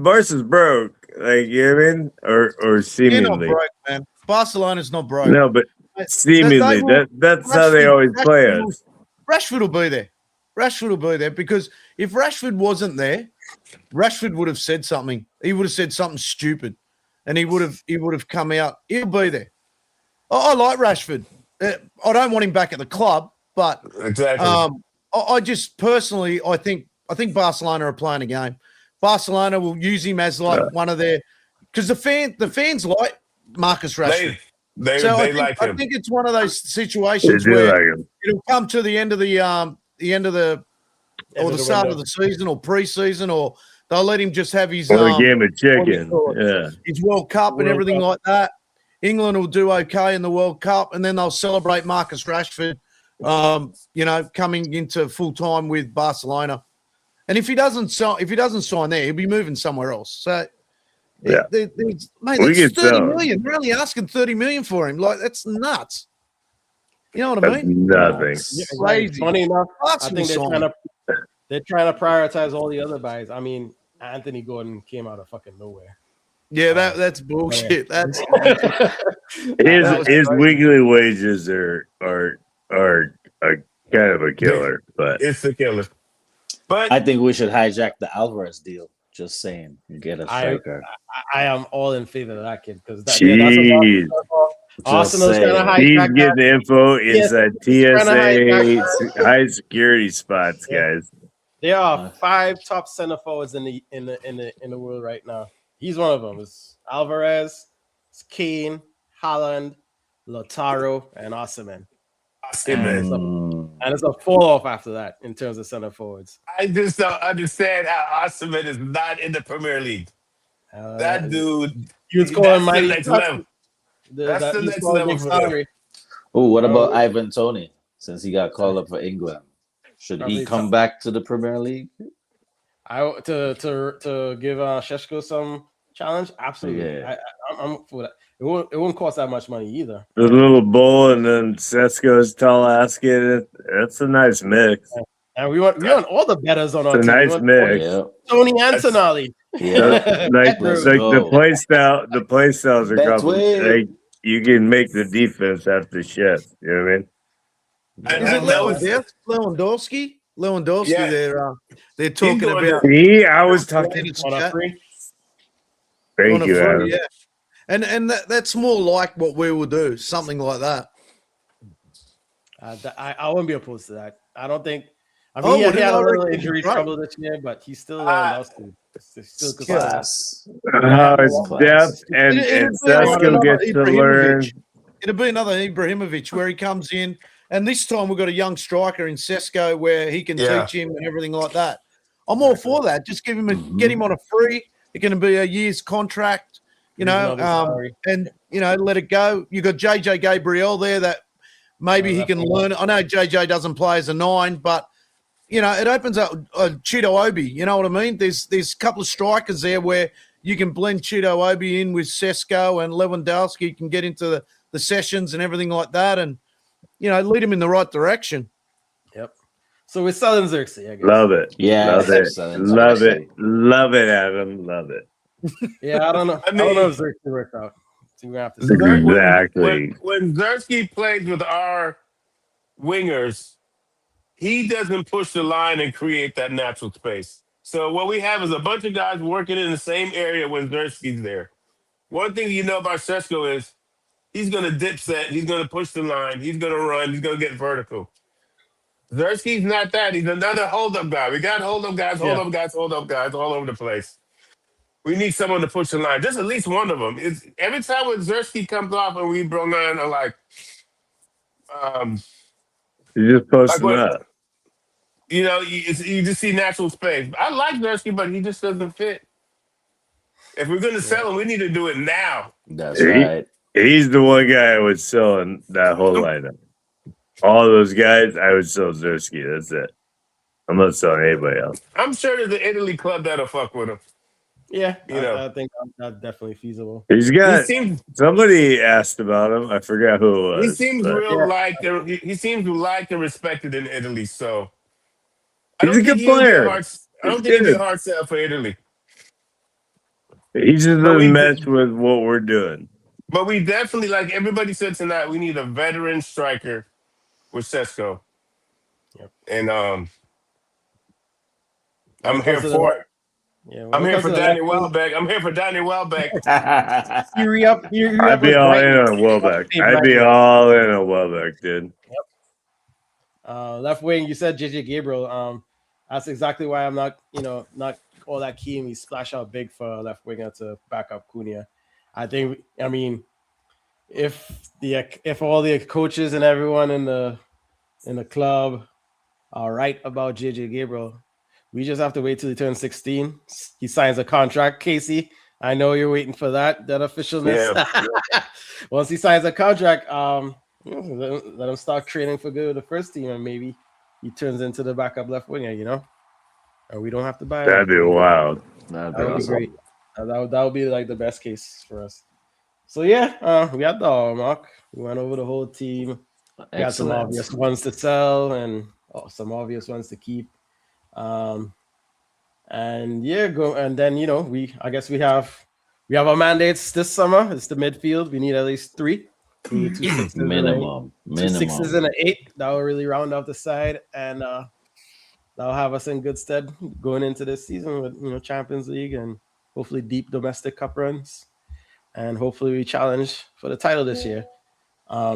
Barca's broke, like you know what I mean, or You're not seemingly. broke, man. Barcelona's not broke. No, but seemingly that's how they always play us. Rashford will be there. Rashford will be there because if Rashford wasn't there, Rashford would have said something. He would have said something stupid, and he would have come out. He'll be there. I like Rashford. I don't want him back at the club, but Exactly. I just personally, I think Barcelona are playing a game. Barcelona will use him as like one of their, because the fans like Marcus Rashford. They like him. I think it's one of those They situations do where like him. it'll come to the end of the start window. of the season or pre-season, or they'll let him just have his Or a game of chicken. Yeah. his World Cup and World everything Cup. like that. England will do okay in the World Cup, and then they'll celebrate Marcus Rashford, coming into full time with Barcelona. And if he doesn't sign there, he'll be moving somewhere else. So, Yeah. mate, We that's could 30 sell him. million. They're only asking 30 million for him. Like, that's nuts. You know what I That's mean? nothing. Yeah, Crazy. Funny enough, I Arsenal think sign. they're trying to prioritize all the other buys. I mean, Anthony Gordon came out of fucking nowhere. Yeah, that's bullshit. That's His weekly wages are a kind of a killer, but It's the killer. But I think we should hijack the Alvarez deal. Just saying, get a striker. I am all in favor of that kid because jeez, Arsenal's saying. trying to he's hijack that. getting info Yes, inside he's trying to hijack TSA high security spots, Yeah. guys. There are 5 top center forwards in the world right now. He's one of them. It's Alvarez, it's Kane, Haaland, Lautaro, and Osimhen. And it's a fall off after that in terms of center forwards. I just don't understand how Osimhen is not in the Premier League. That dude, he was calling that's mighty the next level. That's the he was next calling level big for them. salary. Oh, what about Ivan Toney? Since he got called up for England, should he Probably come tough. back to the Premier League? To give Sheshko some challenge. Absolutely, Yeah. I'm for that. It won't cost that much money either. The little bull and then Setzko's tall ass kid. That's a nice mix. And we want all the betters on our It's a team. We nice want mix. Yeah, Tony Antonelli. yeah. Like Let's the go. play style. The play styles are That's complicated. way- Like, you can make the defense after shit. You know what I mean? Is it know it's- Lewandowski? Lewandowski, Yeah. they're talking going about. See, I was talking. On a free. Thank on a you, free, Adam. yeah. And that's more like what we will do, something like that. I wouldn't be opposed to that. I don't think. I Oh, mean, he well, then had I a little reckon injury he's right. trouble this year, but he's still Lewandowski. Still could start. Class. It's depth, and Sesko gets to learn. It'll be another Ibrahimovic where he comes in, and this time we've got a young striker in Sesko where he can Yeah. teach him and everything like that. I'm all for that. Just give him get him on a free. It can be a year's contract, Reasonable salary. and let it go. You got JJ Gabriel there that maybe he can learn. I know JJ doesn't play as a 9, but it opens up Chido Obi. You know what I mean? There's a couple of strikers there where you can blend Chido Obi in with Sesko and Lewandowski. Can get into the sessions and everything like that, and lead him in the right direction. Yep. So we're selling Xerxes, I guess. Love it. Yeah, Love it. excellent. Love it. Love it, Adam. Love it. Yeah, I don't know. I don't know if Xerxes worked out. So we're gonna have to see. Exactly. When Zersky plays with our wingers, he doesn't push the line and create that natural space. So what we have is a bunch of guys working in the same area when Zersky's there. One thing you know about Sesko is he's going to dip set, he's going to push the line, he's going to run, he's going to get vertical. Zersky's not that. He's another hold-up guy. We got hold-up guys all over the place. We need someone to push the line. Just at least one of them. Every time when Zersky comes off and we bring on You just posting Like what- up. you just see natural space. I like Zersky, but he just doesn't fit. If we're going to sell him, we need to do it now. That's He- right. He's the one guy I would sell in that whole lineup. All those guys, I would sell Zersky. That's it. I'm not selling anybody else. I'm sure there's an Italy club that'll fuck with him. Yeah, You know. I think that's definitely feasible. He's He got seems somebody asked about him. I forgot who it was. he seems but real liked. He seems liked and respected in Italy. So I He's don't a think good he'll be player. I don't think he'll be a hard sell for Italy. He just But we- doesn't match with what we're doing. But we definitely, like everybody said tonight, we need a veteran striker with Sesko. Yep. And when I'm it comes here to for it. yeah, when I'm it here comes for to the Danny left wing, Welbeck. I'm here for Danny Welbeck. he re-up. He I'd re-up be with all in Brighton. on Welbeck. Hey, I'd be Brighton. all in on Welbeck, dude. Left wing, you said JJ Gabriel. That's exactly why I'm not, not all that keen. We splash out big for a left winger to back up Cunha. I mean, if all the coaches and everyone in the club are right about JJ Gabriel, we just have to wait till he turns 16. He signs a contract, Casey. I know you're waiting for that officialness. Yeah. Once he signs a contract, let him start training for good with the first team, and maybe he turns into the backup left winger, or we don't have to buy him. That'd be wild. That'd That would be awesome. great. That would be like the best case for us. So yeah, we had the mark. We went over the whole team. We had some Excellent. obvious ones to sell and some obvious ones to keep. And yeah, go and then I guess we have our mandates this summer. It's the midfield. We need at least 3. We need 2 sixes and an 8. Minimum. 2 6s and an 8. That will really round out the side, and that'll have us in good stead going into this season with Champions League and hopefully deep domestic cup runs, and hopefully we challenge for the title this year. I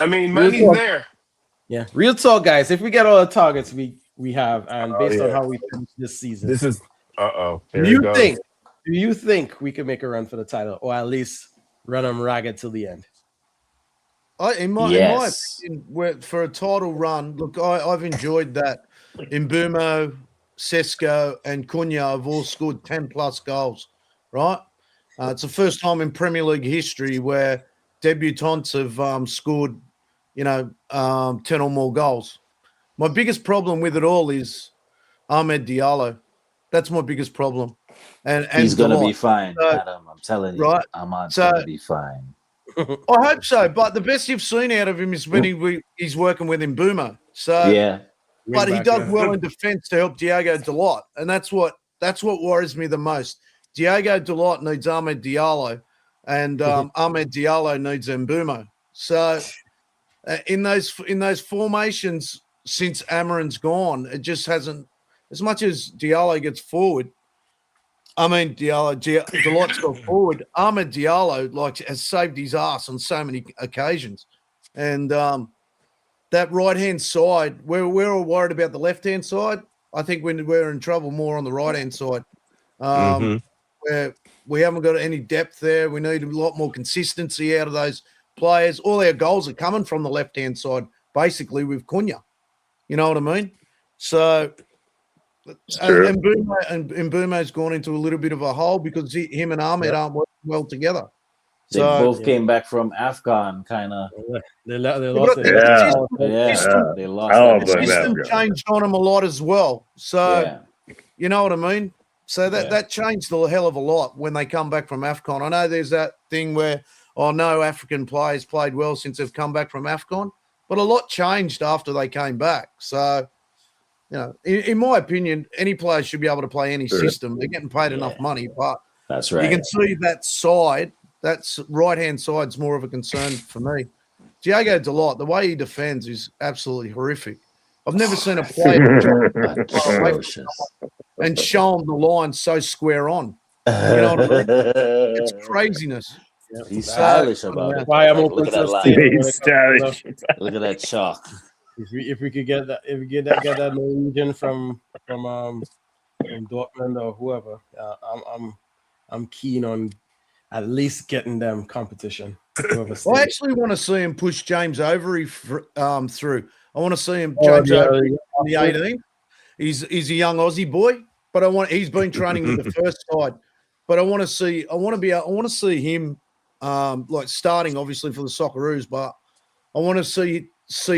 mean, Real money's talk. there. Yeah, real talk, guys. If we get all the targets we have, and based on yeah. how we finish this season, This is Here do it you goes. think we can make a run for the title, or at least run them ragged till the end? In my Yes. opinion, for a title run, look, I've enjoyed that. Mbumo, Sesko, and Cunha have all scored 10+ goals, right? It's the first time in Premier League history where debutants have scored, 10 or more goals. My biggest problem with it all is Ahmed Diallo. That's my biggest problem. And He's going to be Delort. fine, So- Adam. I'm telling you. right. Ahmad's So- going to be fine. I hope so, but the best you've seen out of him is when he's working with Mbumo. So Yeah. but he Wing back, does yeah. well in defense to help Diogo Dalot, and that's what worries me the most. Diogo Dalot needs Ahmed Diallo, and Ahmed Diallo needs Mbumo. So in those formations since Amarin's gone, it just hasn't. As much as Diallo gets forward, Dalot's got forward. Ahmed Diallo has saved his ass on so many occasions, and that right-hand side, we're all worried about the left-hand side. I think we're in trouble more on the right-hand side, where we haven't got any depth there. We need a lot more consistency out of those players. All our goals are coming from the left-hand side, basically with Cunha. You know what I mean? So, and Mbumo's gone into a little bit of a hole because him and Ahmed aren't working well together. They both came back from AFCON, kind of. They lost it. Yeah. Yeah, they lost I don't that blame The game. system that. changed on him a lot as well. So, Yeah. you know what I mean? So that changed a hell of a lot when they come back from AFCON. I know there's that thing where, no African players played well since they've come back from AFCON, but a lot changed after they came back. So, in my opinion, any player should be able to play any system. They're getting paid enough money, but That's you right. can see that's right-hand side's more of a concern for me. Diogo Dalot, the way he defends is absolutely horrific. I've never seen a player Atrocious. and shown the line so square on. You know what I mean? It's craziness. He's stylish about it. Why I'm Like, open look at to that line. stealing when He's it comes to stylish. Look at that chalk. If we could get that Norwegian from Dortmund or whoever, I'm keen on at least getting them competition. I actually want to see him push James Overy through. I want to see him Oh, James Overy on the 18. He's a young Aussie boy, but he's been training with the first side. But I want to see him like starting obviously for the Socceroos, but I want to see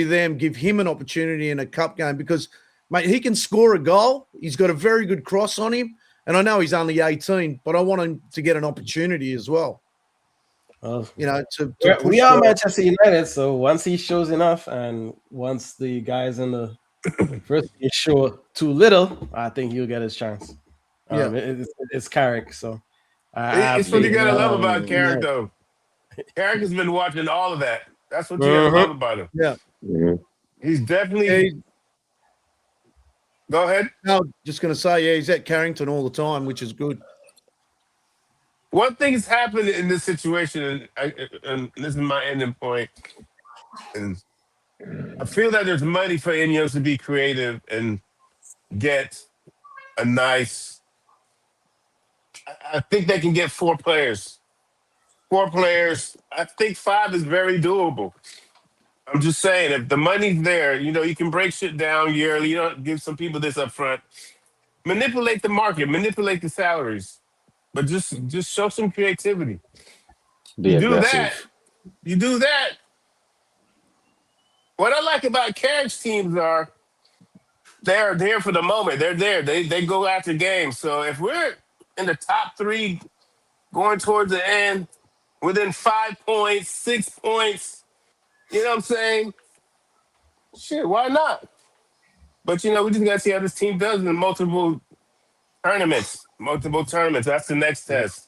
them give him an opportunity in a cup game because, mate, he can score a goal. He's got a very good cross on him. And I know he's only 18, but I want him to get an opportunity as well. We are Manchester United, so once he shows enough and once the guys in the first game show too little, I think he'll get his chance. It's Carrick, so It's what you gotta love about Carrick, though. Carrick has been watching all of that. That's what you gotta love about him. Yeah. He's definitely Go ahead. No, just going to say, yeah, he's at Carrington all the time, which is good. One thing has happened in this situation, and this is my ending point, and I feel that there's money for Ineos to be creative and get a nice. I think they can get 4 players. 4 players. I think 5 is very doable. I'm just saying, if the money's there, you can break shit down yearly. Give some people this up front. Manipulate the market, manipulate the salaries, but just show some creativity. Be aggressive. You do that. What I like about carriage teams are they're there for the moment. They're there. They go after games. So if we're in the top 3 going towards the end, within 5 points, 6 points, you know what I'm saying? Shit, why not? But we just gotta see how this team does in multiple tournaments. That's the next test.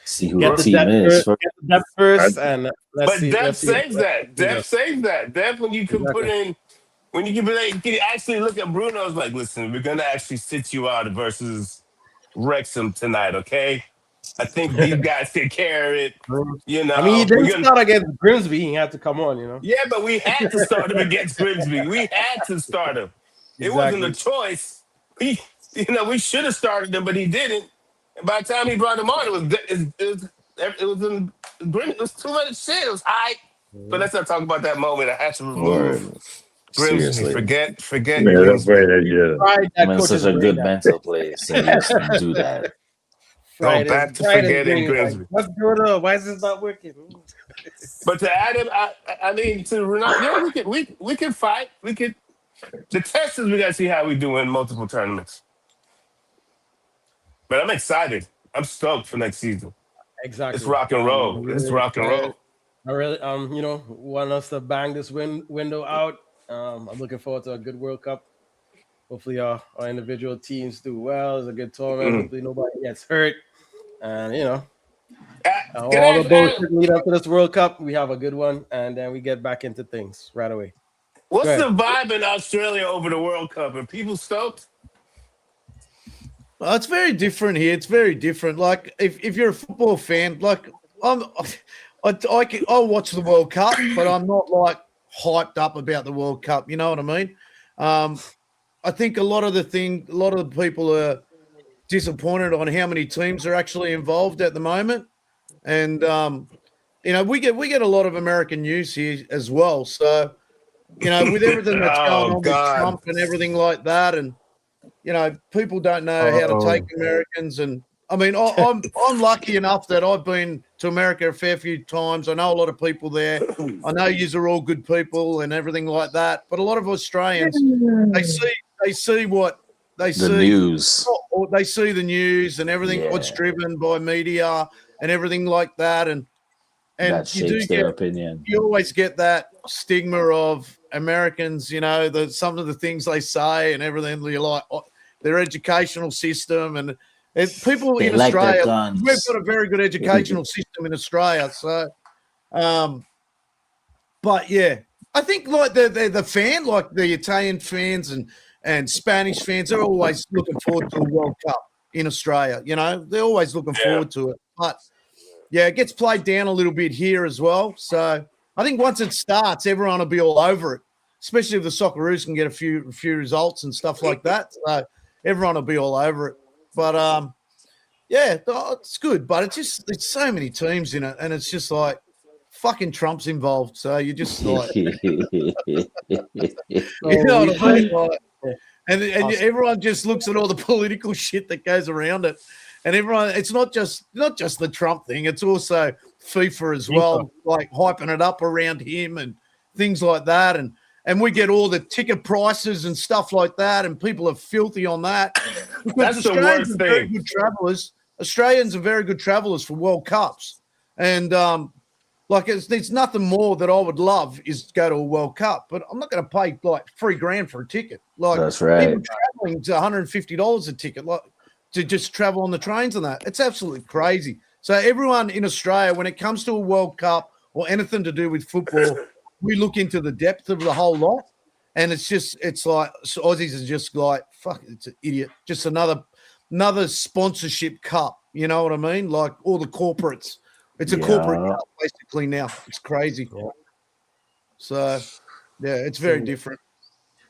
See who Get the the team is. depth first, and let's But see. depth let's see saves what- that. Depth saves that. Depth when you can put Exactly. in, when you can actually look at Bruno's like, listen, we're gonna actually sit you out versus Wrexham tonight, okay? I think these guys take care of it. I mean, he didn't start against Grimsby. He had to come on. Yeah, but we had to start him against Grimsby. We had to start him. It wasn't a choice. We should have started him, but he didn't. And by the time he brought him on, it was too much shit. It was high. But let's not talk about that moment. I had to remove Grimsby. Seriously. Forget Man, that's Grimsby. great idea. Fried that I'm in coach such is a brain good out. mental place. And you just do that. Fried Go back his- to fried his forgetting brain. Grimsby. Let's go to. Why is this not working? But to add him, I mean, to Ronaldo, yeah, we can fight. We could. The test is we got to see how we do in multiple tournaments. But I'm excited. I'm stoked for next season. Exactly. It's rock and roll. It's rock and roll. I really, want us to bang this window out. I'm looking forward to a good World Cup. Hopefully, our individual teams do well. It's a good tournament. Hopefully, nobody gets hurt. And all the bullshit lead up to this World Cup, we have a good one, and then we get back into things right away. What's Go the ahead. vibe in Australia over the World Cup? Are people stoked? It's very different here. It's very different. Like if you're a football fan, like I'll watch the World Cup, but I'm not like hyped up about the World Cup. You know what I mean? I think a lot of the people are disappointed on how many teams are actually involved at the moment, and we get a lot of American news here as well. So with everything that's going on with Trump and everything like that, and people don't know how to take Americans. And I mean, I'm lucky enough that I've been to America a fair few times. I know a lot of people there. I know yous are all good people and everything like that. But a lot of Australians, they see what they see. The news. Or they see the news and everything. Yeah. What's driven by media and everything like that. And That you do shapes their get. opinion. You always get that stigma of Americans, some of the things they say and everything. You're like their educational system and people They in like their Australia. guns. We've got a very good educational system in Australia. So, but yeah, I think like the fan, like the Italian fans and Spanish fans, they're always looking forward to a World Cup in Australia. They're always looking forward to it. But yeah, it gets played down a little bit here as well. So I think once it starts, everyone will be all over it, especially if the Socceroos can get a few results and stuff like that. So everyone will be all over it. But yeah, it's good. But it's so many teams in it, and it's just like fucking Trump's involved. So you just like, you know what I mean? Like, and everyone just looks at all the political shit that goes around it. And everyone, it's not just the Trump thing. It's also FIFA as well, like hyping it up around him and things like that. And we get all the ticket prices and stuff like that, and people are filthy on that. That's the worst Very thing. good travelers. Australians are very good travelers for World Cups, and there's nothing more that I would love is to go to a World Cup, but I'm not going to pay like $3,000 for a ticket. Like That's right. People traveling to $150 a ticket, like to just travel on the trains and that. It's absolutely crazy. So everyone in Australia, when it comes to a World Cup or anything to do with football, we look into the depth of the whole lot, and it's like Aussies are just like fuck, it's an idiot. Just another sponsorship cup. You know what I mean? Like all the corporates. It's a corporate cup basically now. It's crazy. Yeah. So, yeah, it's very different.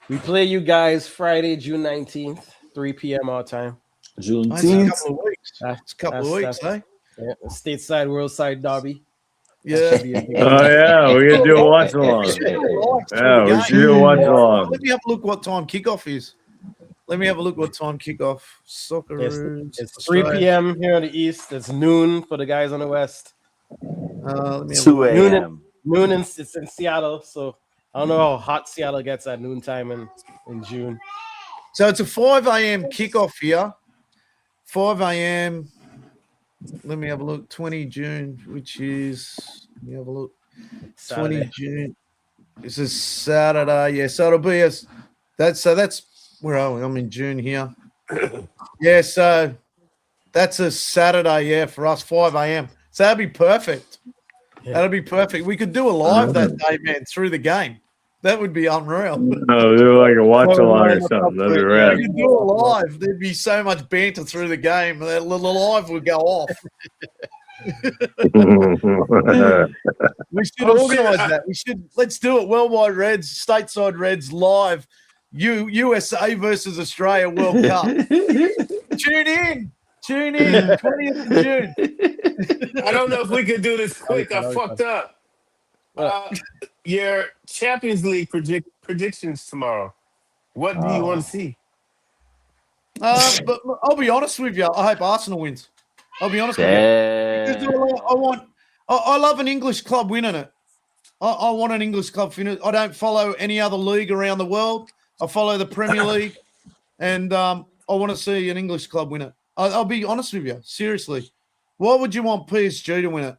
We play you guys Friday, June 19th, 3 p.m. our time. It's a Juneteenth. couple of weeks. It's a couple of weeks, eh? Yeah, stateside, worldside derby. Yeah. Oh yeah, we're gonna do a watch along. Yeah, we should do a watch along. Let me have a look what time kickoff is. Soccer. It's 3 p.m. here on the east. It's noon for the guys on the west. Let me have a 2 look. a.m. Noon it's in Seattle, so I don't know how hot Seattle gets at noontime in June. So it's a 5 a.m. kickoff here. 5 a.m. Let me have a look. 20 June, which is, let me have a look. Saturday. 20 June. This is Saturday. Yeah, so it'll be that's where are we? I'm in June here. Yeah, so that's a Saturday, yeah, for us, 5 a.m. So that'd be perfect. Yeah. That'd be perfect. We could do a live that day, man, through the game. That would be unreal. No, do like a watch along or something. That'd be We rad. could do it live. There'd be so much banter through the game. The live would go off. We should organise that. Let's do it. Worldwide Reds, stateside Reds live. USA versus Australia World Cup. Tune in. 20th of June. I don't know if we could do this quick. I fucked up. Your Champions League predictions tomorrow. What do you want to see? But I'll be honest with you. I hope Arsenal wins. I'll be honest with you. I love an English club winning it. I want an English club winning it. I don't follow any other league around the world. I follow the Premier League, and I want to see an English club win it. I'll be honest with you. Seriously. Why would you want PSG to win it?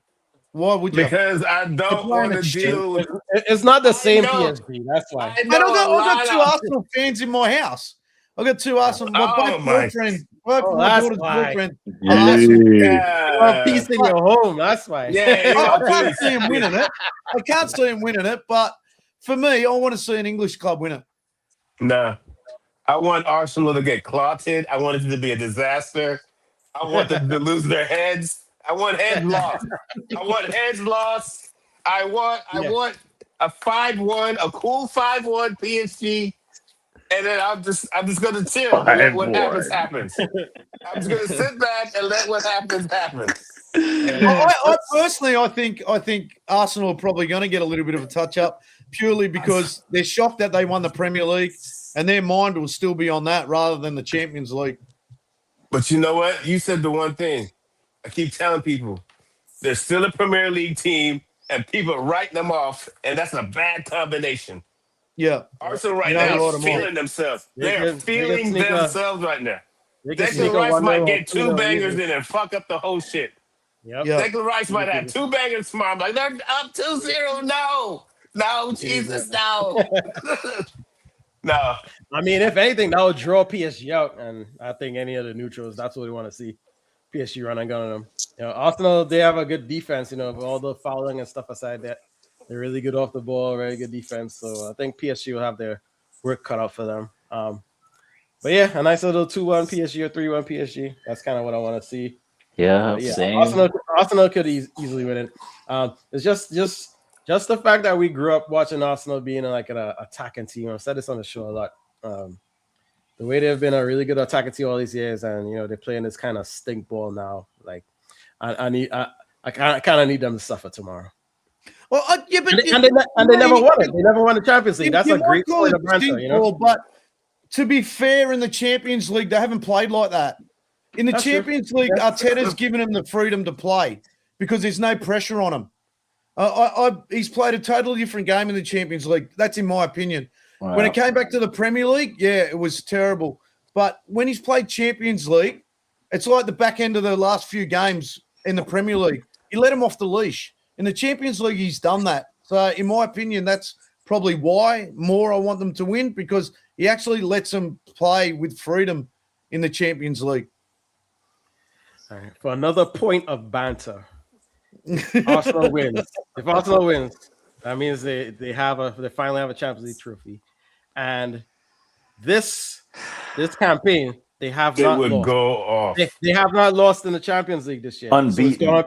Why would you? Because I don't want to deal with. It's not the same know. PSG. That's why. I know I've got a two lot of- Arsenal fans in my house. I've got two Arsenal. Oh, Both my. girlfriends. Both Oh, my that's daughter's why. girlfriend. Yeah. You Yeah. want peace in your home. That's why. Yeah, you I want can't peace. see him winning it. I can't see him winning it. But for me, I want to see an English club win it. Nah. I want Arsenal to get clotted. I want it to be a disaster. I want them to lose their heads. I want heads lost. I want heads lost. I want a 5-1, a cool 5-1 PSG. And then I'm just gonna chill and let what happens. I'm just gonna sit back and let what happens happen. I personally, I think Arsenal are probably going to get a little bit of a touch up purely because they're shocked that they won the Premier League, and their mind will still be on that rather than the Champions League. But you know what? You said the one thing. I keep telling people they're still a Premier League team, and people write them off, and that's a bad combination. Yeah, Arsenal right You know, now Lord is of all. feeling themselves. They They're can feeling sneak a- themselves right now. They can sneak Declan a Rice 1-0 might get or 2 2-0 bangers easy. in and fuck up the whole shit. Yep. Yeah. Declan Rice might have 2 bangers tomorrow. I'm like, they're up 2-0. No, Jesus, no. No. I mean, if anything, that would draw PSG out, and I think any of the neutrals, that's what we want to see. PSG run and gun on them. You know, Arsenal, they have a good defense. You know, with all the fouling and stuff aside, that they're really good off the ball, very good defense. So I think PSG will have their work cut out for them. But yeah, a nice little 2-1 PSG or 3-1 PSG. That's kind of what I want to see. Yeah, Yeah, same. Arsenal could easily win it. It's just the fact that we grew up watching Arsenal being like an attacking team. I've said this on the show a lot. The way they've been a really good attacking team all these years, and you know they're playing this kind of stink ball now. Like I kind of need them to suffer tomorrow. well, yeah, but And they never won it. They never won the Champions League. That's a great call point it of banter, stink you know. ball, but to be fair, in the Champions League, they haven't played like that. In the That's true. Champions League, That's Arteta's given him the freedom to play because there's no pressure on him. He's played a totally different game in the Champions League. That's in my opinion. Wow. When it came back to the Premier League, yeah, it was terrible. But when he's played Champions League, it's like the back end of the last few games in the Premier League. He let him off the leash. In the Champions League, he's done that. So in my opinion, that's probably why more I want them to win, because he actually lets them play with freedom in the Champions League. All right, for another point of banter, Arsenal wins. If Arsenal wins, that means they finally have a Champions League trophy, and this this campaign, they have It not would lost. go off. They have not lost in the Champions League this year. Unbeaten. So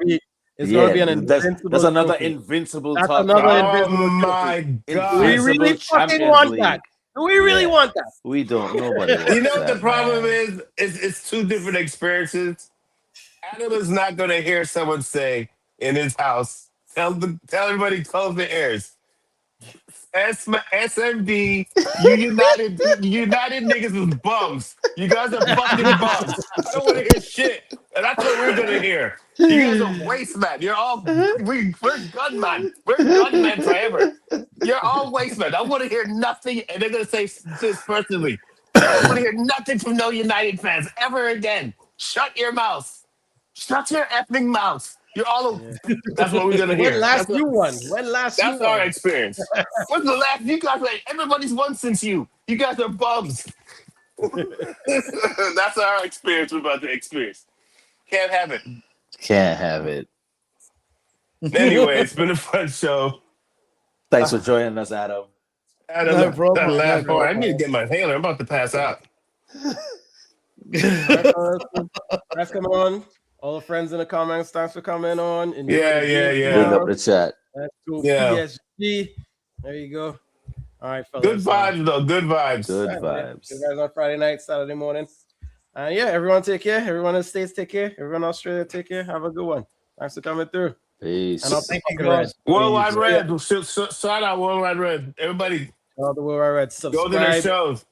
it's gonna be an invincible. That's another trophy. invincible. That's top another five. Oh invincible my Do God. we really Invincible fucking Champions want League. that? Do we really Yeah. want that? We don't. Nobody. You know wants what the that, problem man. is? It's two different experiences. Adam is not going to hear someone say in his house, tell everybody close the ears. SMD, United niggas is bums. You guys are fucking bums. I don't want to hear shit. And that's what we're gonna hear. You guys are waste men. You're all we're gunmen. We're gunmen forever. You're all waste men. I want to hear nothing, and they're gonna say this personally. I don't want to hear nothing from no United fans ever again. Shut your mouth. Shut your effing mouth. You're all. That's what we're gonna hear. When last That's you what- won? When last you That's our won? experience. What's the last? You guys, like, everybody's won since you. You guys are bums. That's our experience. We're about to experience. Can't have it. Can't have it. Anyway, it's been a fun show. Thanks for joining us, Adam. Adam, No problem, that last no part, I problem. need to get my inhaler. I'm about to pass out. That's coming on. All the friends in the comments, thanks for coming on. Enjoy Yeah, the yeah, game yeah. Big tomorrow. up the chat. That's cool. Yeah. PSG. There you go. All right, fellas. Good vibes, though. Good vibes. Good Yeah, vibes. See you guys on Friday night, Saturday morning. Yeah, everyone take care. Everyone in the States, take care. Everyone in Australia, take care. Have a good one. Thanks for coming through. Peace. And I'll Thank you, fucking red. guys. Worldwide Please. Red. Shout out Worldwide Red. Everybody, Shout out to World Wide Red. go to their Subscribe. shows.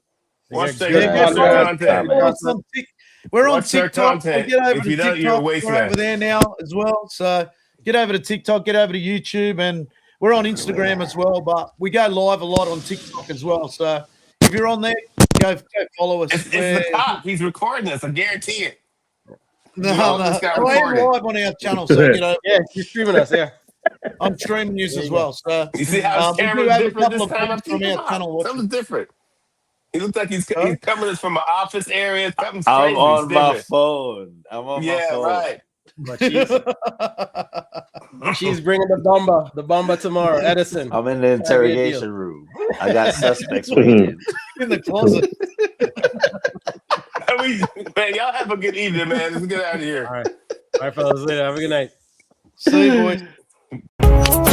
Watch Get their good Yeah, watch their content. content. We're on Watch their TikTok. So content. get over If to you don't, you're a TikTok. waste We're man. over there now as well. So get over to TikTok, get over to YouTube, and we're on Instagram as well. But we go live a lot on TikTok as well. So if you're on there, go follow us. It's the cop. He's recording us. I guarantee it. No, You all just got we're recorded. live on our channel. So you know, Yeah, you're streaming us. Yeah. I'm streaming news as well. So You see how his we do camera's have a different couple this of time? people from our channel. Something's different. He looks like he's Huh? coming from an office area. Something's I'm crazy. on It's my different. phone. I'm on my Yeah, phone. right. But she's bringing the bomber tomorrow. Edison. I'm in the That'd be a deal. interrogation room. I got suspects waiting. in the closet. Man, y'all have a good evening, man. Let's get out of here. All right, fellas. Later. Have a good night. See you, boys.